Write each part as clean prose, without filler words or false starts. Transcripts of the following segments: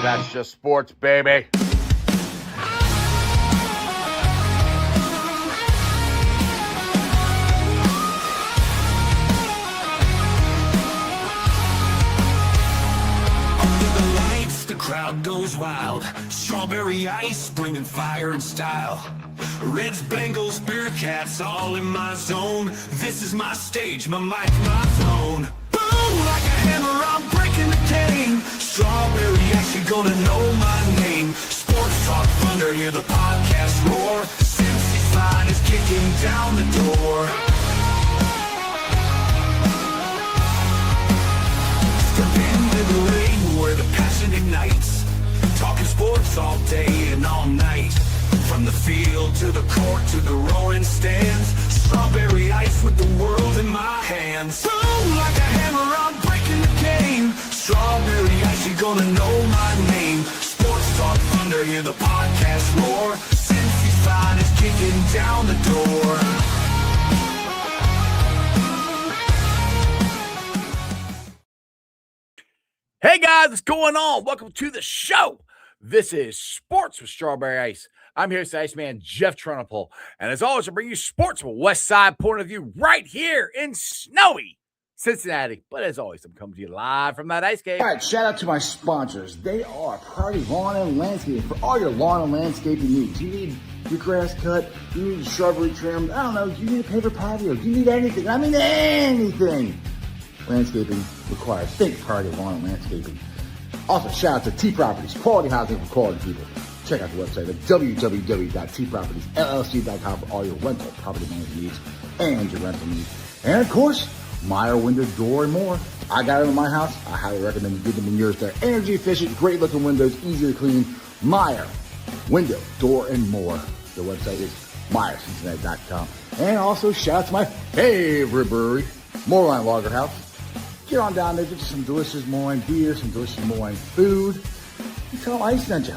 That's just sports, baby. Crowd goes wild, strawberry ice bringing fire and style. Reds, Bengals, Bearcats, all in my zone. This is my stage, my mic, my zone. Boom, like a hammer, I'm breaking the game. Strawberry ice, you're gonna know my name. Sports Talk Thunder, hear the podcast roar. Cincy's fine is kicking down the door. Step into the ring where the passion ignites. Talking sports all day and all night. From the field to the court to the roaring stands. Strawberry ice with the world in my hands. Boom, like a hammer, I'm breaking the game. Strawberry ice, you're gonna know my name. Sports Talk Thunder, hear the podcast roar. Cincy's fine is kicking down the door. Hey guys, what's going on? Welcome to the show. This is Sports with Strawberry Ice. I'm here with Iceman Jeff Trunapole. And as always, I bring you sports from a West Side point of view right here in snowy Cincinnati. But as always, I'm coming to you live from that ice cave. All right, shout out to my sponsors. They are Party Lawn and Landscaping for all your lawn and landscaping needs. You need your grass cut, you need shrubbery trimmed, I don't know, you need a paper patio, you need anything. I mean anything. Landscaping required. Think Party Lawn and Landscaping. Also, shout out to T Properties, quality housing for quality people. Check out the website at www.tpropertiesllc.com for all your rental property management needs and your rental needs. And of course, Meyer Window, Door, and more. I got them in my house. I highly recommend you get them in yours. They're energy efficient, great looking windows, easy to clean. Meyer Window, Door, and more. The website is MeyerCincinnati.com. And also, shout out to my favorite brewery, Moorline Lager House. Get on down there, get you some delicious Moorline beer, some delicious Moorline food. You tell them I sent you.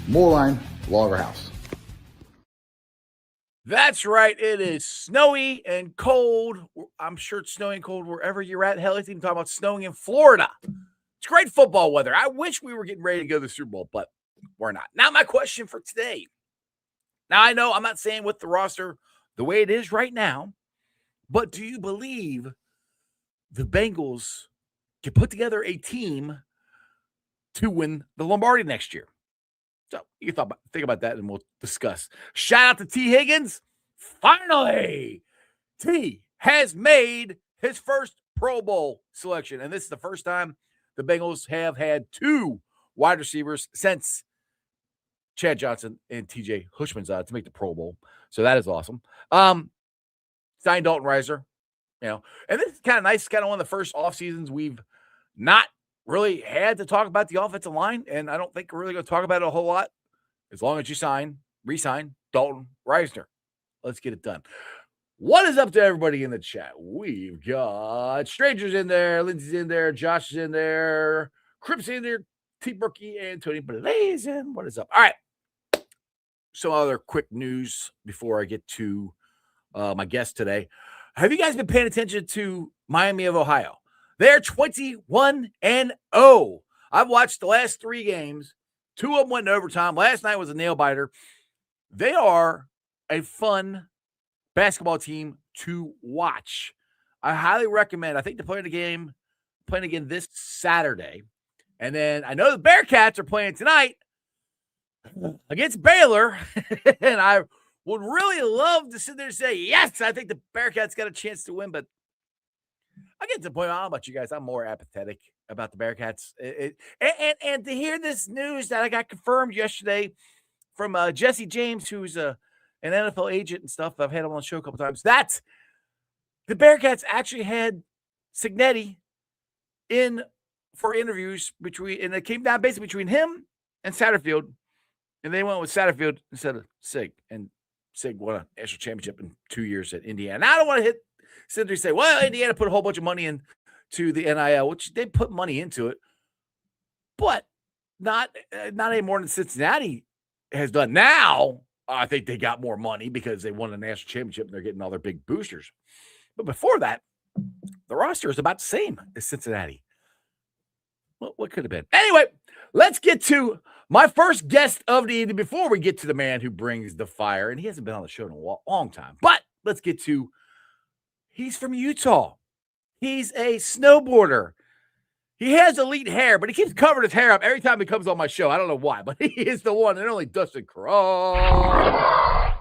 Moorline Lager House. That's right. It is snowy and cold. I'm sure it's snowing and cold wherever you're at. Hell, it's even talking about snowing in Florida. It's great football weather. I wish we were getting ready to go to the Super Bowl, but we're not. Now, my question for today. Now, I know I'm not saying with the roster the way it is right now, but do you believe the Bengals can put together a team to win the Lombardi next year? So you can think about that and we'll discuss. Shout out to T. Higgins. Finally, T has made his first Pro Bowl selection. And this is the first time the Bengals have had two wide receivers since Chad Johnson and TJ Hushman's to make the Pro Bowl. So that is awesome. Signed Dalton Reiser. You know, and this is kind of nice. Kind of one of the first off seasons we've not really had to talk about the offensive line, and I don't think we're really going to talk about it a whole lot. As long as you re-sign Dalton Reisner, let's get it done. What is up to everybody in the chat? We've got Strangers in there, Lindsay's in there, Josh is in there, Crips in there, T. Brookie, and Tony Blazin. What is up? All right. Some other quick news before I get to my guest today. Have you guys been paying attention to Miami of Ohio? They're 21-0. I've watched the last three games. Two of them went in overtime. Last night was a nail biter. They are a fun basketball team to watch. I highly recommend. I think they're playing again this Saturday. And then I know the Bearcats are playing tonight against Baylor. And I would really love to sit there and say, yes, I think the Bearcats got a chance to win, but I get to the point, I don't know about you guys, I'm more apathetic about the Bearcats. And to hear this news that I got confirmed yesterday from Jesse James, who's an NFL agent and stuff, I've had him on the show a couple times, that the Bearcats actually had Cignetti in for interviews and it came down basically between him and Satterfield, and they went with Satterfield instead of Sig, and Sig won a national championship in 2 years at Indiana. Now, I don't want to sit there and say, well, Indiana put a whole bunch of money into the NIL, which they put money into it, but not any more than Cincinnati has done. Now, I think they got more money because they won a national championship and they're getting all their big boosters. But before that, the roster is about the same as Cincinnati. What could have been? Anyway, let's get to my first guest of the evening before we get to the man who brings the fire. And he hasn't been on the show in a long time. But let's get to, he's from Utah. He's a snowboarder. He has elite hair, but he keeps covering his hair up every time he comes on my show. I don't know why, but he is the one and only Dustin Croft.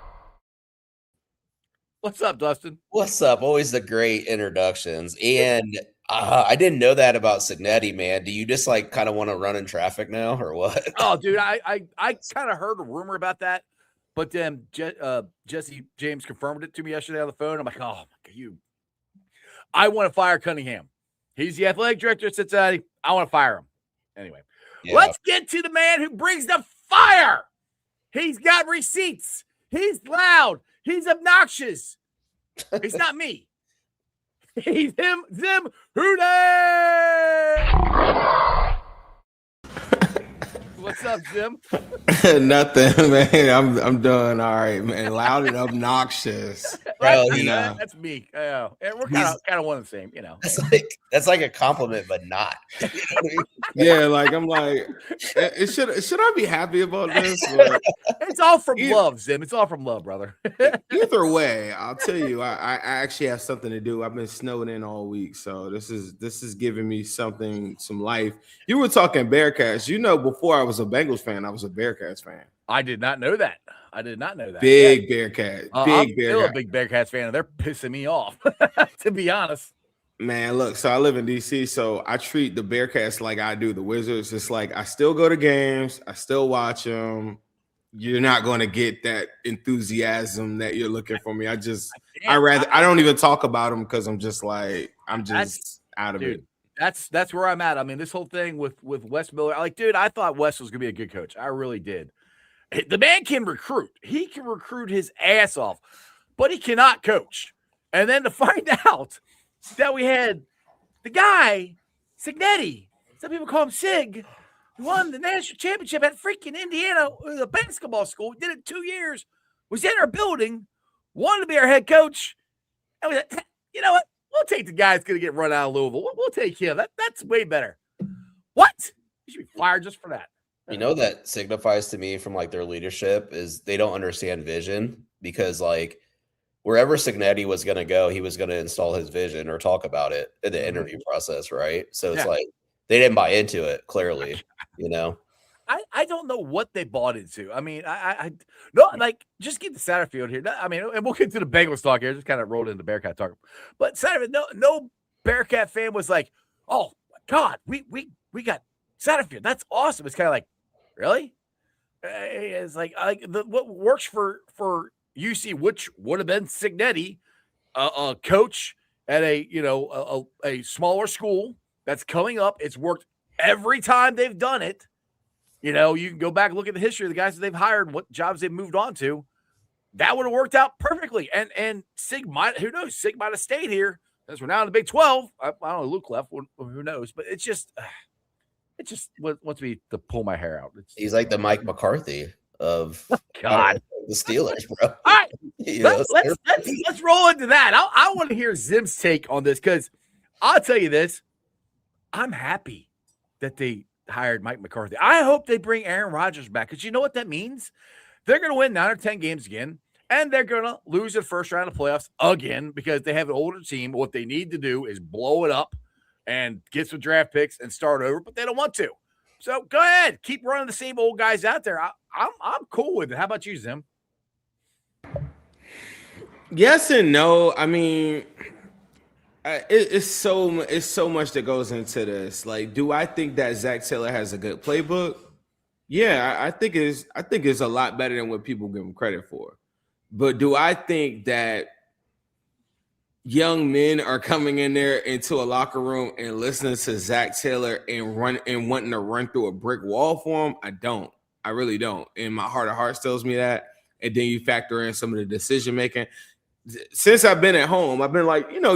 What's up, Dustin? What's up? Always the great introductions. And I didn't know that about Cincinnati, man. Do you just like kind of want to run in traffic now or what? Oh, dude, I kind of heard a rumor about that, but then Jesse James confirmed it to me yesterday on the phone. I'm like, oh, my God, I want to fire Cunningham. He's the athletic director at Cincinnati. I want to fire him. Anyway, Let's get to the man who brings the fire. He's got receipts. He's loud. He's obnoxious. He's not me. He's him, Zim Who Dey. What's up, Zim? Nothing, man. I'm doing all right, man. Loud and obnoxious. That's me. Yeah, and we're kind of one of the same, you know. That's like a compliment, but not. You know what I mean? Yeah, like I'm like, should I be happy about this? But it's all from love, Zim. It's all from love, brother. Either way, I'll tell you, I actually have something to do. I've been snowed in all week, so this is giving me some life. You were talking Bearcats. You know, before I was a Bengals fan, I was a Bearcats fan. I did not know that. Big Bearcat. I'm still a big Bearcats fan, and they're pissing me off, to be honest. Man, look, so I live in D.C., so I treat the Bearcats like I do the Wizards. It's like I still go to games. I still watch them. You're not going to get that enthusiasm that you're looking for me. I don't even talk about them because I'm just out of it. That's where I'm at. I mean, this whole thing with Wes Miller, I thought Wes was going to be a good coach. I really did. The man can recruit. He can recruit his ass off, but he cannot coach. And then to find out that we had the guy, Signetti, some people call him Sig, who won the national championship at freaking Indiana, the basketball school, did it in 2 years, was in our building, wanted to be our head coach. And we said, you know what? We'll take the guy that's going to get run out of Louisville. We'll take him. That's way better. What? You should be fired just for that. You know, that signifies to me from like their leadership is they don't understand vision, because like wherever Signetti was going to go, he was going to install his vision or talk about it in the interview process, right? So it's like they didn't buy into it, clearly, you know? I don't know what they bought into. I mean, just get the Satterfield here. I mean, and we'll get to the Bengals talk here. Just kind of rolled into Bearcat talk. But Satterfield, no Bearcat fan was like, oh, my God, we got Satterfield. That's awesome. It's kind of like, really? It's like what works for UC, which would have been Signetti, a coach at a smaller school that's coming up. It's worked every time they've done it. You know, you can go back and look at the history of the guys that they've hired, what jobs they've moved on to. That would have worked out perfectly. And Sig might have stayed here as we're now in the Big 12. I don't know, Luke left, who knows? But it just wants me to pull my hair out. He's like the Mike McCarthy of God, the Steelers, bro. All right, let's roll into that. I want to hear Zim's take on this, because I'll tell you this: I'm happy that they hired Mike McCarthy. I hope they bring Aaron Rodgers back, because you know what that means? They're going to win 9 or 10 games again, and they're going to lose the first round of playoffs again because they have an older team. What they need to do is blow it up and get some draft picks and start over, but they don't want to. So go ahead, keep running the same old guys out there. I'm cool with it. How about you, Zim? Yes and no. I mean, it's so much that goes into this. Like, do I think that Zach Taylor has a good playbook? Yeah, I think it's a lot better than what people give him credit for. But do I think that young men are coming in there into a locker room and listening to Zach Taylor and wanting to run through a brick wall for him? I don't. I really don't. And my heart of hearts tells me that. And then you factor in some of the decision making. Since I've been at home, I've been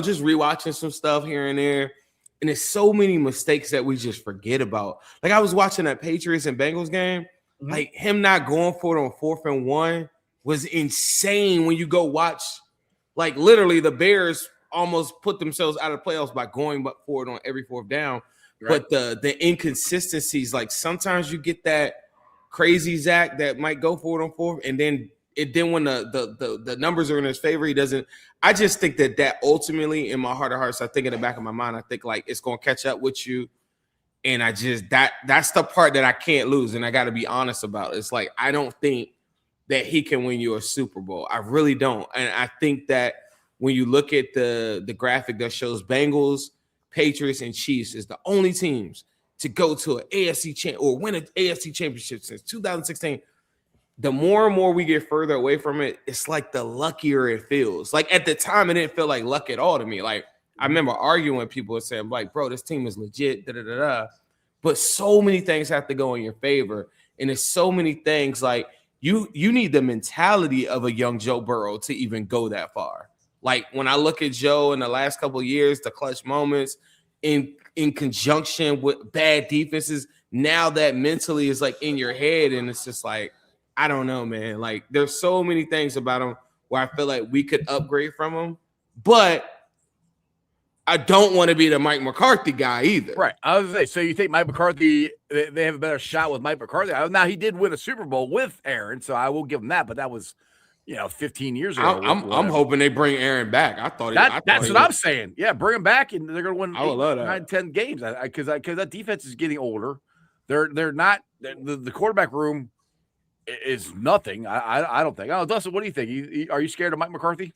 just rewatching some stuff here and there. And there's so many mistakes that we just forget about. Like, I was watching that Patriots and Bengals game. Mm-hmm. Like, him not going for it on 4th and 1 was insane when you go watch. Like, literally, the Bears almost put themselves out of the playoffs by going for it on every 4th down. Right. But the inconsistencies, like sometimes you get that crazy Zach that might go for it on fourth, and then when the numbers are in his favor, he doesn't. I just think that ultimately, in my heart of hearts, I think in the back of my mind, I think like it's gonna catch up with you. And I just that's the part that I can't lose, and I got to be honest about it. It's like I don't think that he can win you a Super Bowl. I really don't, and I think that when you look at the graphic that shows Bengals, Patriots, and Chiefs is the only teams to go to an AFC or win an AFC championship since 2016. The more and more we get further away from it, it's like the luckier it feels. Like at the time, it didn't feel like luck at all to me. Like I remember arguing with people and saying, like, bro, this team is legit, But so many things have to go in your favor. And there's so many things like you need the mentality of a young Joe Burrow to even go that far. Like when I look at Joe in the last couple of years, the clutch moments in conjunction with bad defenses, now that mentally is like in your head. And it's just like, I don't know, man. Like there's so many things about him where I feel like we could upgrade from him. But I don't want to be the Mike McCarthy guy either. Right. I was going to say, so you think Mike McCarthy, they have a better shot with Mike McCarthy? Now, he did win a Super Bowl with Aaron, so I will give him that, but that was, 15 years ago. I'm hoping they bring Aaron back. That's what I'm saying. Yeah, bring him back, and they're going to win I would love that. 9, 10 games because that defense is getting older. They're not the quarterback room is nothing. I don't think. Oh, Dustin, what do you think? Are you scared of Mike McCarthy?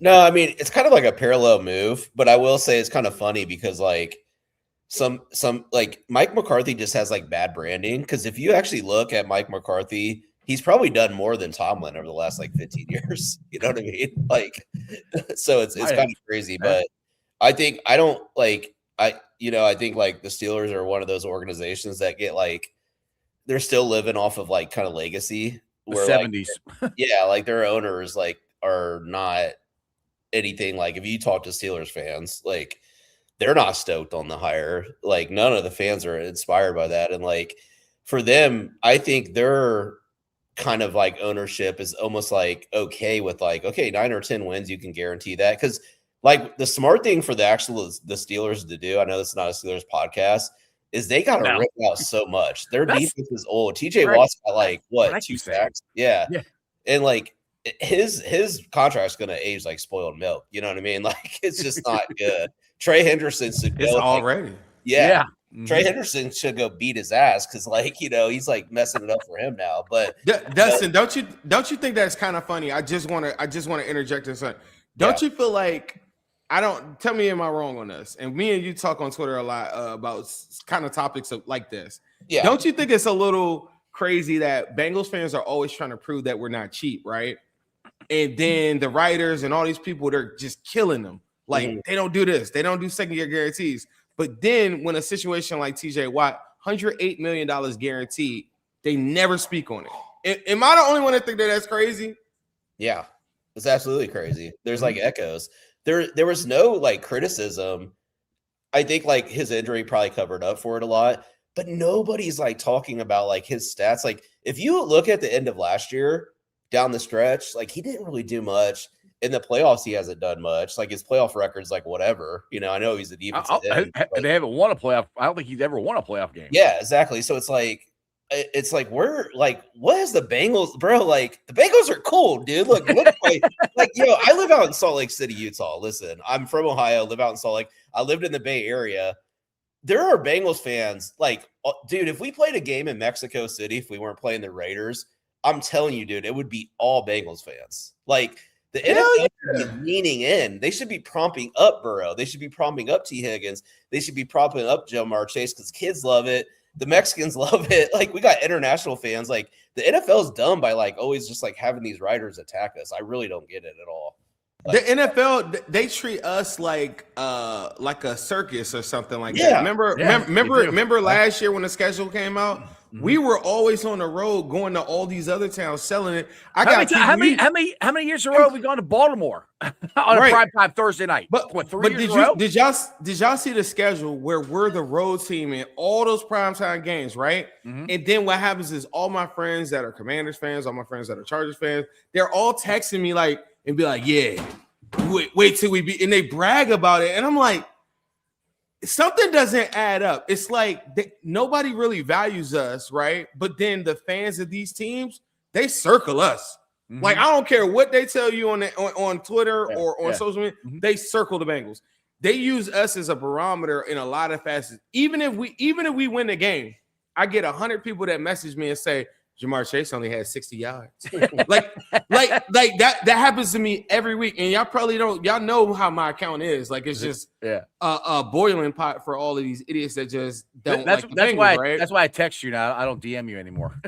No, I mean, it's kind of like a parallel move, but I will say it's kind of funny because like some like Mike McCarthy just has like bad branding. Because if you actually look at Mike McCarthy, he's probably done more than Tomlin over the last like 15 years. You know what I mean? Like, so it's kind of crazy, but I think I think like the Steelers are one of those organizations that get like, they're still living off of like kind of legacy. Where, the 70s. Like, yeah. Like their owners like are not anything like if you talk to Steelers fans, like they're not stoked on the hire. Like none of the fans are inspired by that. And like for them, I think their kind of like ownership is almost like okay with like, okay, 9 or 10 wins, you can guarantee that. Because like the smart thing for the Steelers to do, I know this is not a Steelers podcast, is they got to rip out so much. Their defense is old. TJ Watt's got like what 2 sacks? Yeah. And like his contract's gonna age like spoiled milk. You know what I mean? Like it's just not good. Trey Henderson should go. It's already. Yeah. Mm-hmm. Trey Henderson should go beat his ass because like he's like messing it up for him now. But Dustin, don't you think that's kind of funny? I just want to interject and say, don't you feel like tell me, am I wrong on this? And me and you talk on Twitter a lot about kind of topics like this. Yeah. Don't you think it's a little crazy that Bengals fans are always trying to prove that we're not cheap, right? And then the writers and all these people, they're just killing them. Like they don't do this. They don't do second-year guarantees. But then when a situation like TJ Watt, $108 million guaranteed, they never speak on it. Am I the only one that think that that's crazy? Yeah, it's absolutely crazy. There's like echoes. There was no like criticism. I think like his injury probably covered up for it a lot, but nobody's like talking about like his stats. Like if you look at the end of last year down the stretch, like he didn't really do much. In the playoffs, he hasn't done much. Like his playoff record's like whatever. I know he's a defensive end, they haven't won a playoff. I don't think he's ever won a playoff game. Yeah, exactly. So it's like we're like, what is the Bengals, bro? Like the Bengals are cool, dude. Look like I live out in Salt Lake City, Utah. Listen, I'm from Ohio, live out in Salt Lake. I lived in the Bay Area. There are Bengals fans, like, dude, if we played a game in Mexico City, if we weren't playing the Raiders, I'm telling you, dude, it would be all Bengals fans. Like the NFL should be leaning in. They should be prompting up Burrow. They should be prompting up T. Higgins. They should be prompting up Jamar Chase because kids love it. The Mexicans love it. Like we got international fans. Like the NFL is dumb by like always just like having these writers attack us. I really don't get it at all. Like, the NFL, they treat us like a circus or something like that. Remember last year when the schedule came out? We were always on the road going to all these other towns selling it. How many years in a row have we gone to Baltimore on a primetime Thursday night? But did y'all see the schedule where we're the road team in all those primetime games, right? Mm-hmm. And then what happens is all my friends that are Commanders fans, all my friends that are Chargers fans, they're all texting me like and be like, yeah, wait till we beat, and they brag about it, and I'm like, something doesn't add up. It's like nobody really values us, right? But then the fans of these teams, they circle us. Mm-hmm. Like, I don't care what they tell you on Twitter or on social media, they circle the Bengals. They use us as a barometer in a lot of facets. Even if we win the game, I get 100 people that message me and say, Jamar Chase only had 60 yards. like that happens to me every week. And y'all know how my account is. Like, it's just a boiling pot for all of these idiots that just don't like the Bengals, right? That's why I text you now. I don't DM you anymore.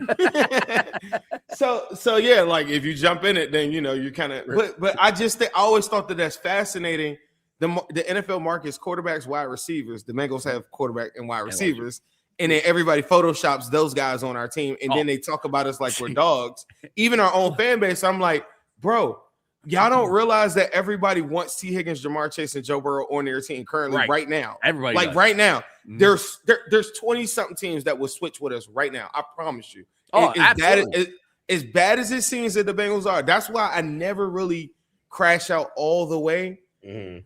So yeah, like if you jump in it, then you kind of but I always thought that's fascinating. The NFL markets quarterbacks, wide receivers. The Bengals have quarterback and wide receivers. And then everybody photoshops those guys on our team, and then they talk about us like we're dogs. Even our own fan base, I'm like, bro, y'all don't realize that everybody wants T. Higgins, Jamar Chase, and Joe Burrow on their team currently right now. Everybody like does. Right now. Mm-hmm. There's 20-something teams that will switch with us right now. I promise you. Absolutely. As bad as it seems that the Bengals are, that's why I never really crash out all the way. Mm-hmm.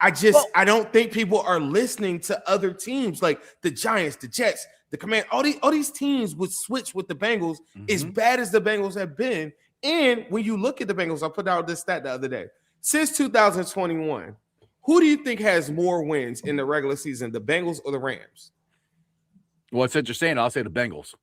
I don't think people are listening to other teams like the Giants, the Jets, the Command. All these teams would switch with the Bengals as bad as the Bengals have been. And when you look at the Bengals, I put out this stat the other day. Since 2021, who do you think has more wins in the regular season, the Bengals or the Rams? Well, since you're saying, I'll say the Bengals.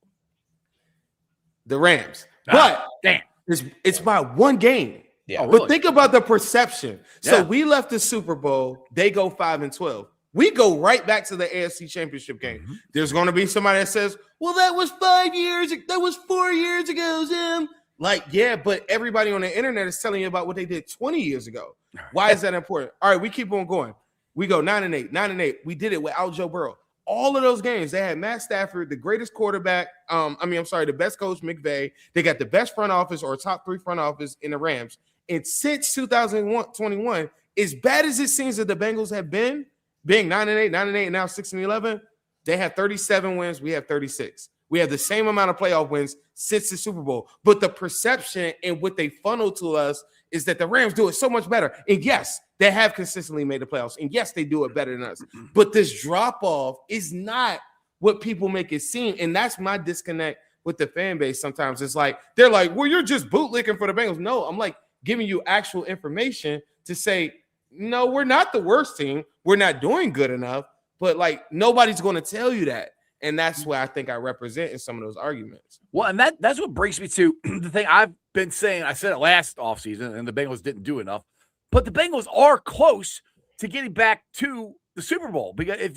The Rams. But damn, it's by one game. Yeah, but really? Think about the perception. So we left the Super Bowl. They go 5-12. We go right back to the AFC Championship game. Mm-hmm. There's going to be somebody that says, well, that was 5 years. That was 4 years ago, Zim. Like, yeah, but everybody on the internet is telling you about what they did 20 years ago. Why is that important? All right, we keep on going. We go 9-8. We did it without Joe Burrow. All of those games, they had Matt Stafford, the greatest quarterback. The best coach, McVay. They got the best front office or top 3 front office in the Rams. And since 2021, as bad as it seems that the Bengals have been, being 9-8, and now 6-11, they have 37 wins. We have 36. We have the same amount of playoff wins since the Super Bowl. But the perception and what they funnel to us is that the Rams do it so much better. And yes, they have consistently made the playoffs. And yes, they do it better than us. But this drop-off is not what people make it seem. And that's my disconnect with the fan base sometimes. It's like, they're like, well, you're just bootlicking for the Bengals. No, I'm like giving you actual information to say, no, we're not the worst team. We're not doing good enough. But, like, nobody's going to tell you that. And that's what I think I represent in some of those arguments. Well, and that's what brings me to the thing I've been saying. I said it last offseason, and the Bengals didn't do enough. But the Bengals are close to getting back to the Super Bowl. Because if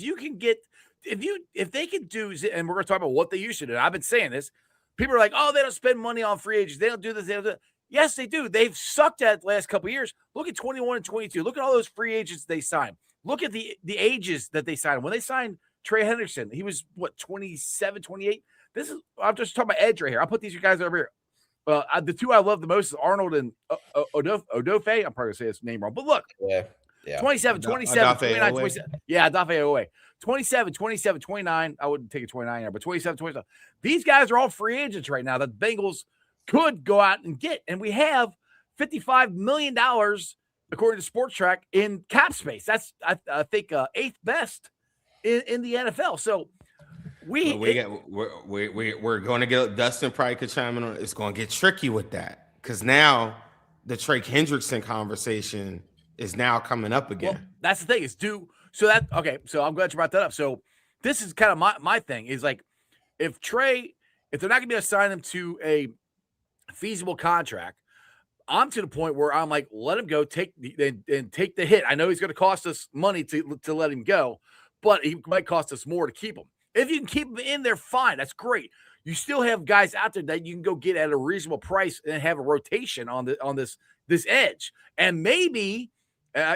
they can do, and we're going to talk about what they used to do. I've been saying this. People are like, oh, they don't spend money on free agents. They don't do this. They don't do that. Yes, they do. They've sucked at the last couple of years. Look at 21 and 22. Look at all those free agents they signed. Look at the ages that they signed. When they signed Trey Henderson, he was, 27, 28? I'm just talking about edge right here. I'll put these guys over here. The two I love the most is Arnold and Odofe. I'm probably going to say his name wrong. But look. Yeah. 27, 29, 27. Yeah, Odofe Owe. 27, 27, 29. I wouldn't take a 29 there, but 27, 27. These guys are all free agents right now that the Bengals could go out and get. And we have $55 million, according to Sports Track, in cap space. That's, I think, 8th best in the NFL. So we're going to get Dustin probably could chime in on it. It's going to get tricky with that because now the Trey Hendrickson conversation is now coming up again. Well, that's the thing so I'm glad you brought that up. So this is kind of my thing is like if they're not going to be able to sign him to a feasible contract, I'm to the point where I'm like, let him go, take the hit. I know he's going to cost us money to let him go, but he might cost us more to keep him. If you can keep him in there, fine. That's great. You still have guys out there that you can go get at a reasonable price and have a rotation on this edge. And maybe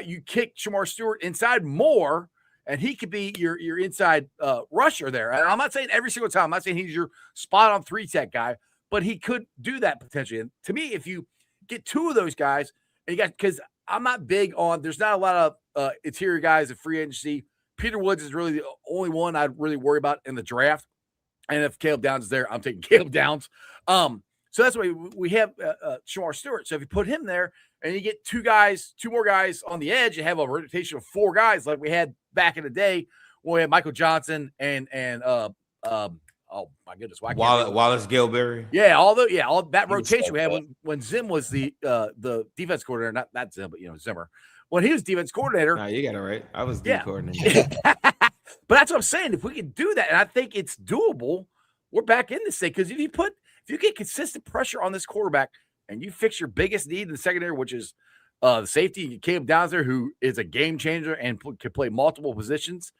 you kick Shamar Stewart inside more, and he could be your inside rusher there. And I'm not saying every single time. I'm not saying he's your spot on 3-tech guy, but he could do that potentially. And to me, if you get 2 of those guys, and because I'm not big on, there's not a lot of interior guys at free agency. Peter Woods is really the only one I'd really worry about in the draft. And if Caleb Downs is there, I'm taking Caleb Downs. So that's why we have Shamar Stewart. So if you put him there and you get 2 more guys on the edge, you have a rotation of 4 guys like we had back in the day when we had Michael Johnson and oh my goodness, why can't Wallace Gilberry. Yeah, all that He was rotation so we had good. when Zim was the defense coordinator, not Zim, but Zimmer. When he was defense coordinator. Nah, you got it right. I was the coordinator. But that's what I'm saying. If we can do that, and I think it's doable, we're back in this thing. Because if you get consistent pressure on this quarterback and you fix your biggest need in the secondary, which is the safety, you Caleb Downs there, who is a game changer and can play multiple positions.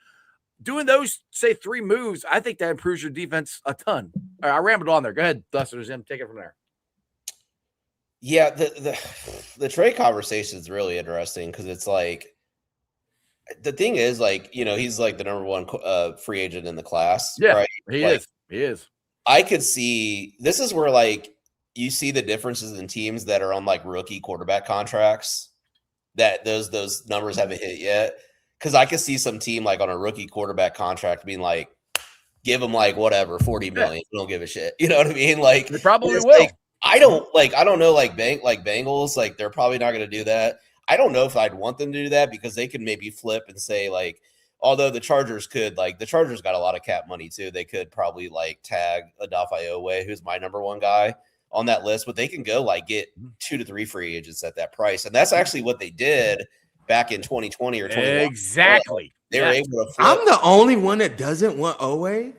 Doing those, say, 3 moves, I think that improves your defense a ton. All right, I rambled on there. Go ahead, Dustin or Zim, take it from there. Yeah, the trade conversation is really interesting because it's like the thing is like he's like the number 1 free agent in the class. Yeah, right? He is. I could see this is where like you see the differences in teams that are on like rookie quarterback contracts that those numbers haven't hit yet. Because I could see some team like on a rookie quarterback contract being like, give him like whatever, 40 million. We don't give a shit. You know what I mean? Like They probably will. Like, I don't know, like Bengals, like they're probably not going to do that. I don't know if I'd want them to do that because they could maybe flip and say like, although the Chargers got a lot of cap money too. They could probably like tag Odafe, who's my number 1 guy on that list, but they can go like get 2 to 3 free agents at that price. And that's actually what they did back in 2020 or 2021. Exactly. They were able to flip. I'm the only one that doesn't want Owe.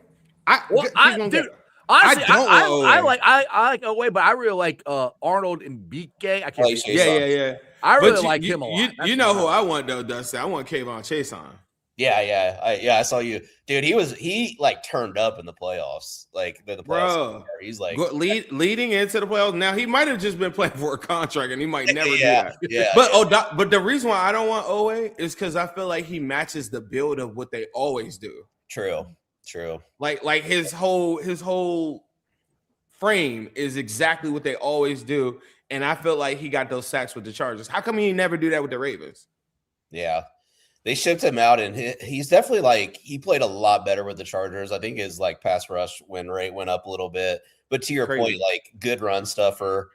Honestly, I like Owe, but I really like Arnold and BK. I can't. Yeah. I really like him a lot. You know who I want though, Dustin? I want Kayvon Chase on. Yeah. I saw you, dude. He like turned up in the playoffs. Like the playoffs. Bro, he's like leading into the playoffs. Now he might have just been playing for a contract, and he might never do that. Yeah. But the reason why I don't want Owe is because I feel like he matches the build of what they always do. True. Like his whole frame is exactly what they always do, and I feel like he got those sacks with the Chargers. How come he never do that with the Ravens? Yeah. They shipped him out, and he's definitely like he played a lot better with the Chargers. I think his like pass rush win rate went up a little bit. But to your point, like good run stuffer,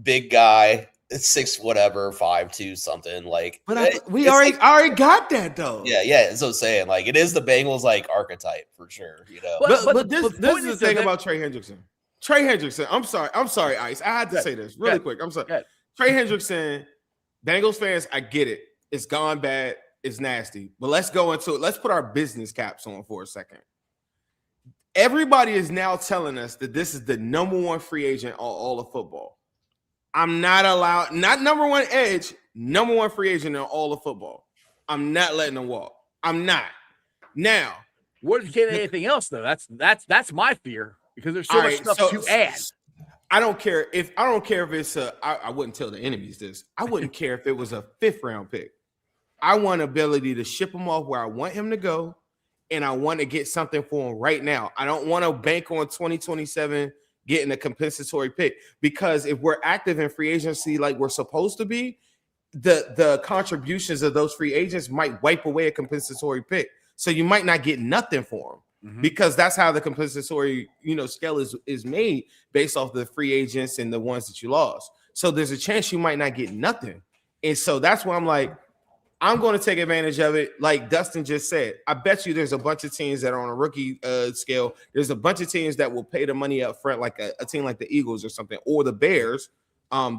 big guy, 6'5" something like. But we already got that though. Yeah. That's what I'm saying. Like it is the Bengals like archetype for sure. But this is the thing about Trey Hendrickson. I'm sorry, Ice. I had to say this really quick. I'm sorry. Trey Hendrickson, Bengals fans, I get it. It's gone bad. It's nasty. But let's go into it. Let's put our business caps on for a second. Everybody is now telling us that this is the number 1 free agent on all of football. I'm not allowed, not number 1 edge, number 1 free agent in all of football. I'm not letting them walk. I'm not. Now, what if you can't add anything else though? That's my fear because there's so much stuff to add. I don't care if it's I wouldn't tell the enemies this. I wouldn't care if it was a 5th round pick. I want ability to ship him off where I want him to go, and I want to get something for him right now. I don't want to bank on 2027 getting a compensatory pick because if we're active in free agency like we're supposed to be, the contributions of those free agents might wipe away a compensatory pick. So you might not get nothing for them because that's how the compensatory scale is made based off the free agents and the ones that you lost. So there's a chance you might not get nothing, and so that's why I'm like, I'm going to take advantage of it. Like Dustin just said, I bet you there's a bunch of teams that are on a rookie scale. There's a bunch of teams that will pay the money up front, like a team like the Eagles or something, or the Bears,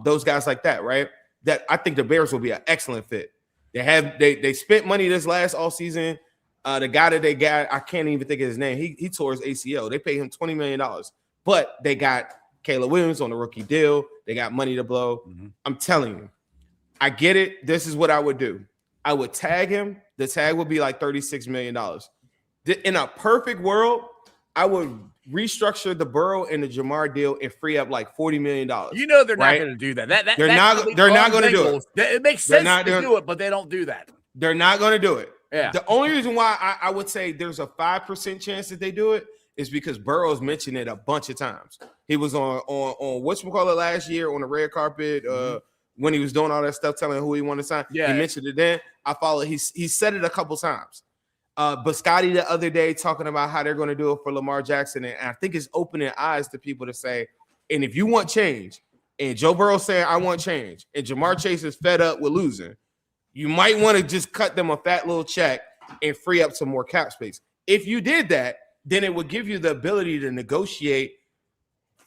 those guys like that, right? That I think the Bears will be an excellent fit. They spent money this last offseason. The guy that they got, I can't even think of his name. He tore his ACL. They paid him $20 million. But they got Caleb Williams on a rookie deal. They got money to blow. I'm telling you, I get it. This is what I would do. I would tag him. The tag would be like $36 million. In a perfect world, I would restructure the Burrow and the Jamar deal and free up like $40 million. They're not going to do that. They're not going to do it. It makes sense to do it, but they don't do that. They're not going to do it. Yeah. The only reason why I would say there's a 5% chance that they do it is because Burrow's mentioned it a bunch of times. He was on whatchamacallit last year on the red carpet when he was doing all that stuff, telling who he wanted to sign. Yeah. He mentioned it then. I followed. He said it a couple times. But Scotty the other day talking about how they're going to do it for Lamar Jackson. And I think it's opening eyes to people to say, and if you want change, and Joe Burrow saying, I want change, and Jamar Chase is fed up with losing, you might want to just cut them a fat little check and free up some more cap space. If you did that, then it would give you the ability to negotiate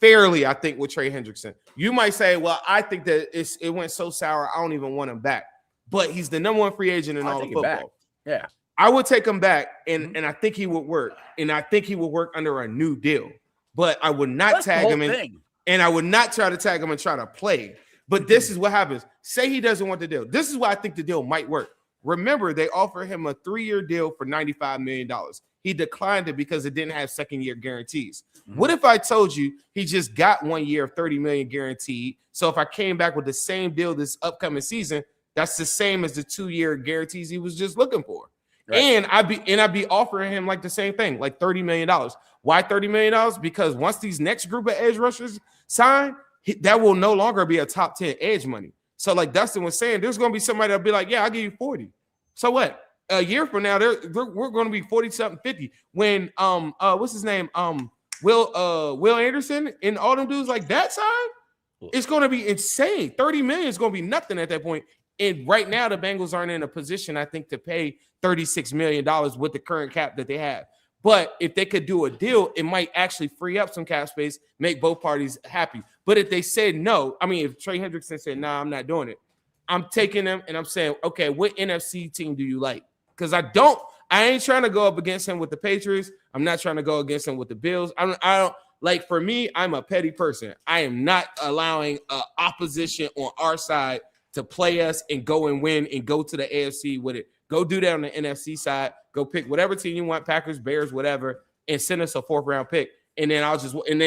fairly, I think, with Trey Hendrickson. You might say, well, I think that it went so sour, I don't even want him back. But he's the number one free agent in all of football. Yeah. I would take him back, and I think he would work. And I think he would work under a new deal. But I would not tag him in, and I would not try to tag him and try to play. But this is what happens. Say he doesn't want the deal. This is why I think the deal might work. Remember, they offered him a 3-year deal for $95 million. He declined it because it didn't have second-year guarantees. What if I told you he just got 1 year of $30 million guaranteed? So if I came back with the same deal this upcoming season, that's the same as the 2-year guarantees he was just looking for. Right. And I'd be offering him like the same thing, like $30 million. Why $30 million? Because once these next group of edge rushers sign, that will no longer be a top 10 edge money. So like Dustin was saying, there's going to be somebody that'll be like, yeah, I'll give you 40. So what? A year from now, we're going to be 40-something, 50. When what's his name? Will Anderson and all them dudes like that side, it's going to be insane. 30 million is going to be nothing at that point. And right now, the Bengals aren't in a position, I think, to pay $36 million with the current cap that they have. But if they could do a deal, it might actually free up some cap space, make both parties happy. But if they said no, I mean, if Trey Hendrickson said, nah, I'm not doing it, I'm taking them and I'm saying, okay, what NFC team do you like? Because I ain't trying to go up against him with the Patriots. I'm not trying to go against him with the Bills. I don't like, for me, I'm a petty person. I am not allowing opposition on our side to play us and go and win and go to the AFC with it. Go do that on the NFC side. Go pick whatever team you want, Packers, Bears, whatever, and send us a 4th-round pick. And then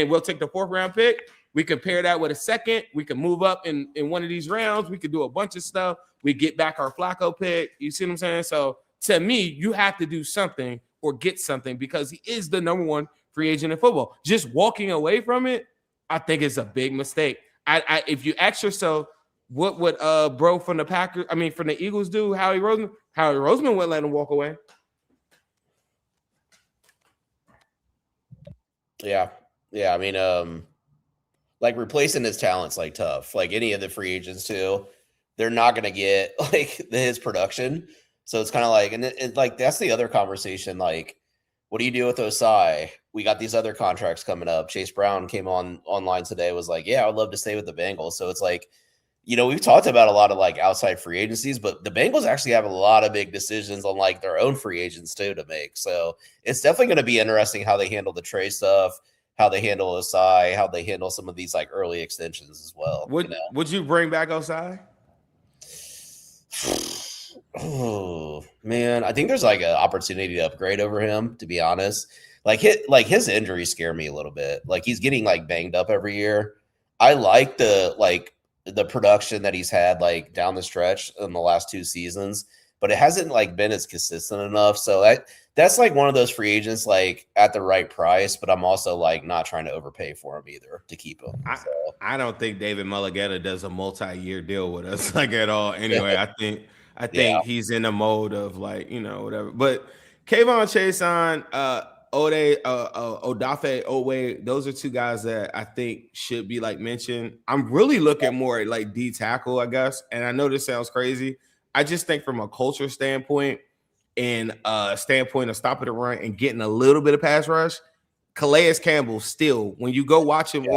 we'll take the 4th-round pick. We can pair that with a second. We can move up in one of these rounds. We could do a bunch of stuff. We get back our Flacco pick. You see what I'm saying? So to me, you have to do something or get something because he is the number one free agent in football. Just walking away from it, I think is a big mistake. If you ask yourself, what would bro from the Eagles do? Howie Roseman wouldn't let him walk away. Yeah. I mean, like replacing his talent's like tough. Like any of the free agents too, they're not gonna get like his production. So it's kind of like, and it, like that's the other conversation. Like, what do you do with Osai? We got these other contracts coming up. Chase Brown came online today, was like, yeah, I'd love to stay with the Bengals. So it's like, you know, we've talked about a lot of like outside free agencies, but the Bengals actually have a lot of big decisions on like their own free agents too to make. So it's definitely going to be interesting how they handle the Trey stuff, how they handle Osai, how they handle some of these like early extensions as well. Would you bring back Osai? Oh man, I think there's like an opportunity to upgrade over him, to be honest. His injuries scare me a little bit. Like he's getting like banged up every year. I like the production that he's had like down the stretch in the last 2 seasons, but it hasn't like been as consistent enough. So that's like one of those free agents like at the right price, but I'm also like not trying to overpay for him either to keep him. I don't think David Mulligata does a multi-year deal with us like at all. Anyway, I think he's in a mode of like, you know, whatever. But Kayvon Chason, Odafe Owe, those are 2 guys that I think should be like mentioned. I'm really looking more at like D tackle, I guess. And I know this sounds crazy. I just think from a culture standpoint and standpoint of stopping the run and getting a little bit of pass rush, Calais Campbell still, when you go watch him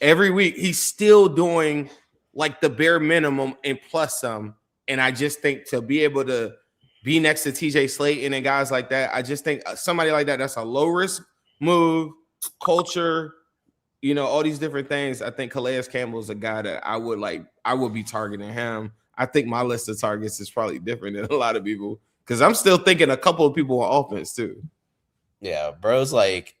every week, he's still doing like the bare minimum and plus some. And I just think to be able to be next to TJ Slayton and guys like that, I just think somebody like that's a low risk move, culture, you know, all these different things. I think Calais Campbell is a guy that I would be targeting him. I think my list of targets is probably different than a lot of people because I'm still thinking a couple of people on offense too. Yeah, bro's like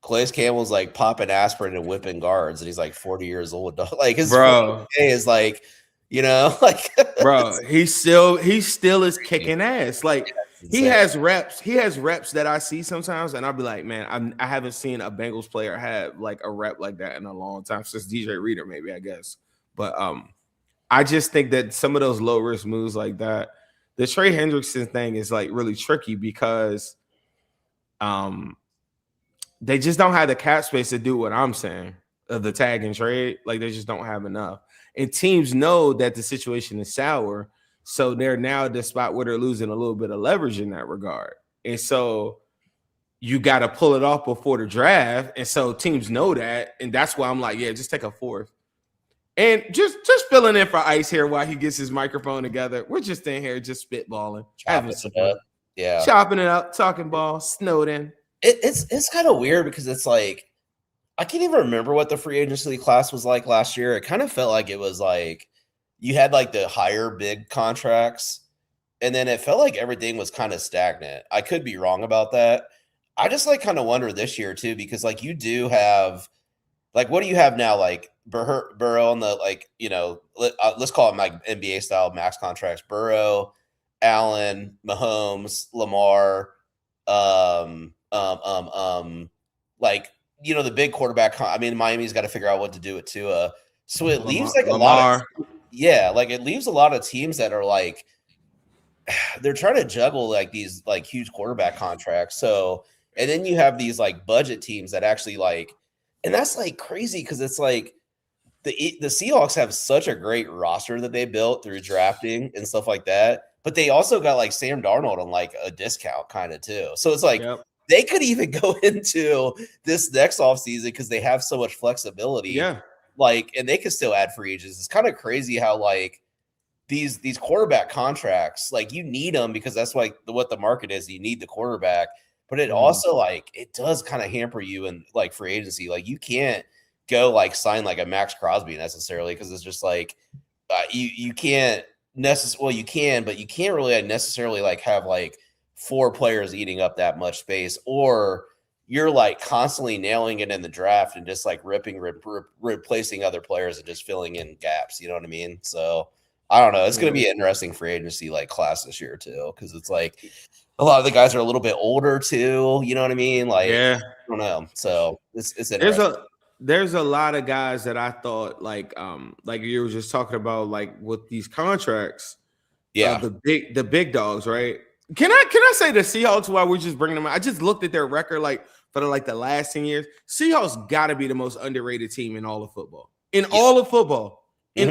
Calais Campbell's like popping aspirin and whipping guards, and he's like 40 years old. Like his day is like, you know, like bro, he still is kicking ass. Like he has reps that I see sometimes, and I'll be like, man, I haven't seen a Bengals player have like a rep like that in a long time since DJ Reader, maybe, I guess. But I just think that some of those low risk moves like that, the Trey Hendrickson thing is like really tricky because they just don't have the cap space to do what I'm saying of the tag and trade. Like they just don't have enough. And teams know that the situation is sour. So they're now at the spot where they're losing a little bit of leverage in that regard. And so you got to pull it off before the draft. And so teams know that. And that's why I'm like, yeah, just take a fourth. And just filling in for Ice here while he gets his microphone together. We're just in here just spitballing. Chopping it up. Yeah. Chopping it up, talking ball, Snowden. It's kind of weird because it's like, I can't even remember what the free agency class was like last year. It kind of felt like it was like you had like the higher big contracts, and then it felt like everything was kind of stagnant. I could be wrong about that. I just like kind of wonder this year too, because like you do have, like, what do you have now? Like Burrow on the, like, you know, let's call it like NBA style max contracts. Burrow, Allen, Mahomes, Lamar, like, you know, the big quarterback. I mean, Miami's got to figure out what to do with Tua. So it leaves like a lot of, like it leaves a lot of teams that are like, they're trying to juggle like these like huge quarterback contracts. So, and then you have these like budget teams that actually like, and that's like crazy because it's like the Seahawks have such a great roster that they built through drafting and stuff like that. But they also got like Sam Darnold on like a discount kind of too. So it's like, they could even go into this next offseason because they have so much flexibility. Yeah. Like, and they could still add free agents. It's kind of crazy how like these quarterback contracts, like you need them because that's like what the market is. You need the quarterback, but it also like, it does kind of hamper you in like free agency. Like you can't go like sign like a Max Crosby necessarily because it's just like you can't necessarily, well, you can, but you can't really necessarily like have like 4 players eating up that much space, or you're like constantly nailing it in the draft and just like replacing other players and just filling in gaps. You know what I mean? So I don't know. It's going to be an interesting free agency like class this year too, because it's like a lot of the guys are a little bit older too. You know what I mean? Like, I don't know. So it's interesting. There's a lot of guys that I thought like you were just talking about, like with these contracts. Yeah, the big dogs, right? Can I say the Seahawks while we're just bringing them out? I just looked at their record like for the last 10 years. Seahawks got to be the most underrated team in all of football. All of football.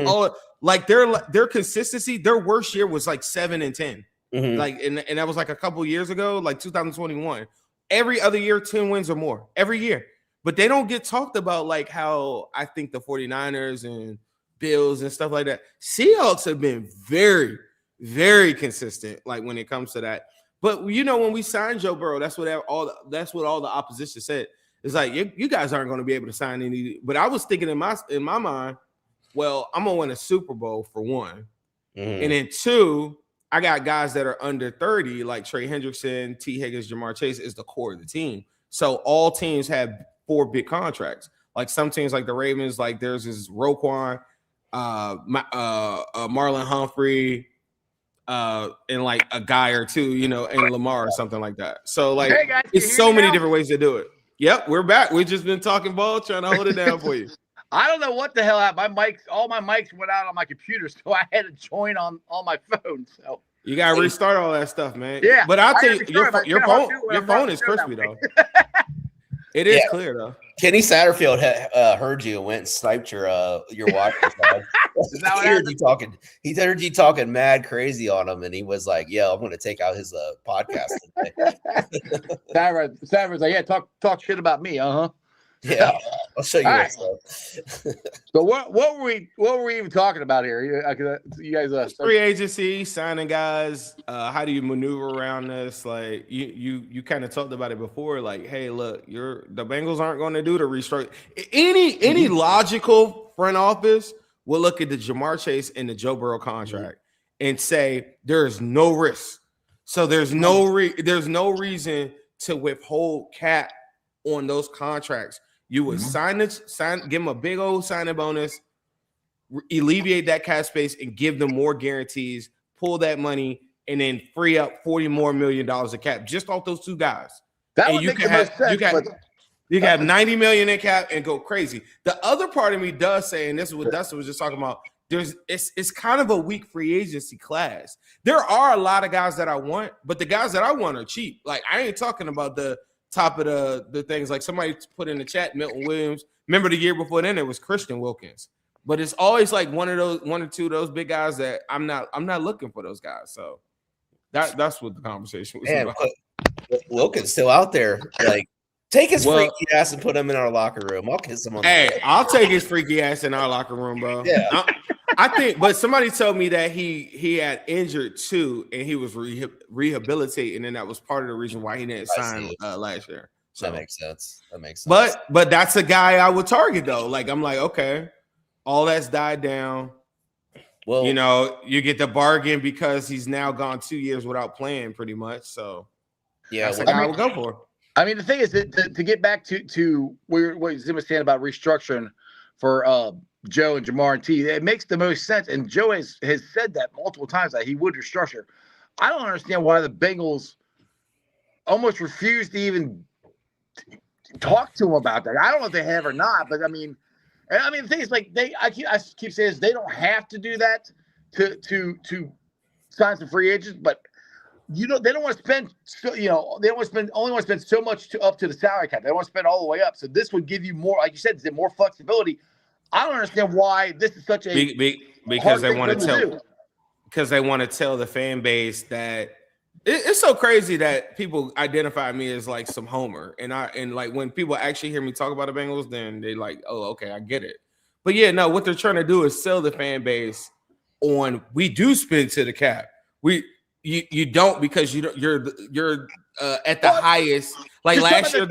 All like their consistency, their worst year was like 7-10. Like and that was like a couple years ago, like 2021. Every other year 10 wins or more. Every year. But they don't get talked about like how I think the 49ers and Bills and stuff like that. Seahawks have been very, very consistent, like when it comes to that. But you know, when we signed Joe Burrow, that's what all the opposition said. It's like you guys aren't going to be able to sign any. But I was thinking in my mind, well, I'm gonna win a Super Bowl for one, and then 2, I got guys that are under 30, like Trey Hendrickson, T. Higgins, Jamar Chase is the core of the team. So all teams have 4 big contracts. Like some teams, like the Ravens, like theirs is Roquan, Marlon Humphrey. And like a guy or 2, you know, and Lamar or something like that. So like, hey guys, it's so many different ways to do it. Yep, we're back. We've just been talking ball, trying to hold it down for you. I don't know what the hell happened. All my mics went out on my computer, so I had to join on my phone. So you gotta restart all that stuff, man. Yeah, but I'll tell you, your phone is crispy though. It is clear though. Kenny Satterfield heard you and went and sniped your watch. He heard you talking mad crazy on him, and he was like, "Yeah, I'm going to take out his podcast today." Satterfield's like, "Yeah, talk shit about me, Yeah, I'll show you. Right. So what were we even talking about here? You guys, free agency, signing guys. How do you maneuver around this? Like you kind of talked about it before. Like, hey, look, the Bengals aren't going to do the restructure. Any logical front office will look at the Jamar Chase and the Joe Burrow contract and say there's no risk. So there's no reason to withhold cap on those contracts. You would give them a big old signing bonus, alleviate that cap space, and give them more guarantees, pull that money, and then free up $40 more million of cap just off those 2 guys. That would make the most sense. You can have $90 million in cap and go crazy. The other part of me does say, and this is what Dustin was just talking about, it's kind of a weak free agency class. There are a lot of guys that I want, but the guys that I want are cheap. Like, I ain't talking about the top of the things. Like somebody put in the chat, Milton Williams. Remember the year before then, it was Christian Wilkins. But it's always like one or two of those big guys that I'm not looking for those guys. So that's what the conversation was about. Wilkins still out there. Like, take his freaky ass and put him in our locker room. I'll kiss him on the Hey, I'll take his freaky ass in our locker room, bro. Yeah. I think, but somebody told me that he had injured too, and he was rehabilitating, and that was part of the reason why he didn't sign last year. So that makes sense. But that's a guy I would target though. Like, I'm like, okay, all that's died down. Well, you know, you get the bargain because he's now gone 2 years without playing, pretty much. So yeah, that's the guy I would go for. I mean, the thing is that to get back to what Zim was saying about restructuring for Joe and Jamar and T, it makes the most sense. And Joe has said that multiple times that he would restructure. I don't understand why the Bengals almost refuse to even talk to him about that. I don't know if they have or not, but I mean, the thing is, like, I keep saying is they don't have to do that to sign some free agents, but they don't want to spend. They don't want to spend so much up to the salary cap. They want to spend all the way up. So this would give you more, like you said, more flexibility. I don't understand why this is such a because they want to tell the fan base that it's so crazy that people identify me as like some homer, and like when people actually hear me talk about the Bengals, then they like, oh, okay, I get it. But yeah, no, what they're trying to do is sell the fan base on we do spend to the cap. You don't because you're at the highest. Like last year,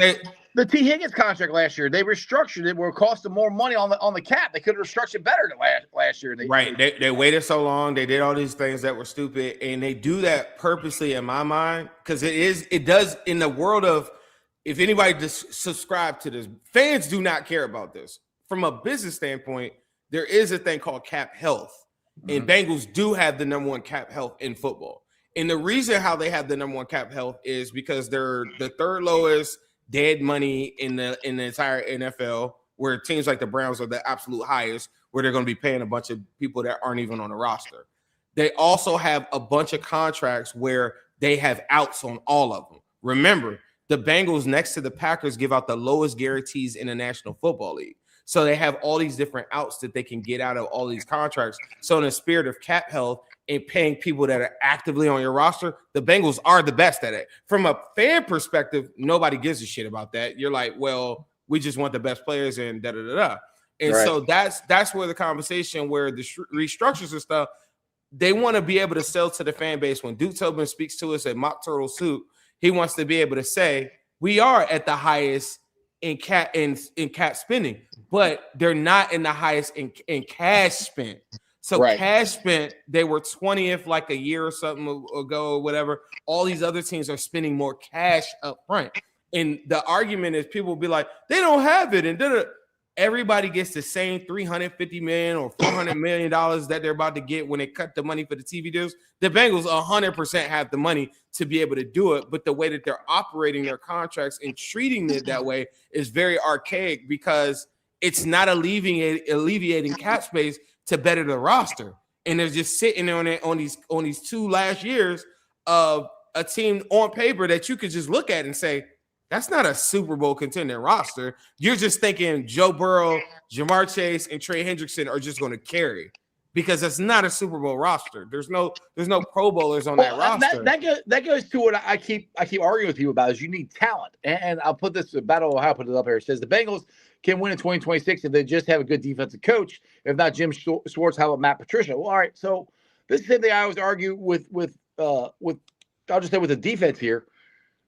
the T. Higgins contract last year, they restructured it where it cost them more money on the cap. They could have restructured better than last year. They waited so long. They did all these things that were stupid, and they do that purposely in my mind because it does in the world of if anybody just subscribe to this, fans do not care about this. From a business standpoint, there is a thing called cap health, and Bengals do have the number one cap health in football. And the reason how they have the number one cap health is because they're the third lowest dead money in the entire NFL, where teams like the Browns are the absolute highest, where they're going to be paying a bunch of people that aren't even on the roster. They also have a bunch of contracts where they have outs on all of them. Remember, the Bengals next to the Packers give out the lowest guarantees in the National Football League. So they have all these different outs that they can get out of all these contracts. So in the spirit of cap health and paying people that are actively on your roster, the Bengals are the best at it. From a fan perspective, nobody gives a shit about that. You're like, well, we just want the best players and da-da-da-da. And so that's where the conversation where the restructures and stuff, they want to be able to sell to the fan base. When Duke Tobin speaks to us at Mock Turtle Soup, he wants to be able to say, we are at the highest in cap spending, but they're not in the highest in cash spent. So cash spent, they were 20th like a year or something ago or whatever. All these other teams are spending more cash up front. And the argument is people will be like, they don't have it. And everybody gets the same $350 million or $400 million that they're about to get when they cut the money for the TV deals. The Bengals 100% have the money to be able to do it. But the way that they're operating their contracts and treating it that way is very archaic because it's not alleviating cap space to better the roster. And they're just sitting on these 2 last years of a team on paper that you could just look at and say, that's not a Super Bowl contender roster. You're just thinking Joe Burrow, Jamar Chase, and Trey Hendrickson are just going to carry because it's not a Super Bowl roster. There's no Pro Bowlers on that roster. That goes to what I keep arguing with you about is you need talent. And I'll put this Battle Ohio put it up here. It says the Bengals can win in 2026 if they just have a good defensive coach. If not Jim Schwartz, how about Matt Patricia? Well, all right. So this is the thing I always argue with I'll just say with the defense here.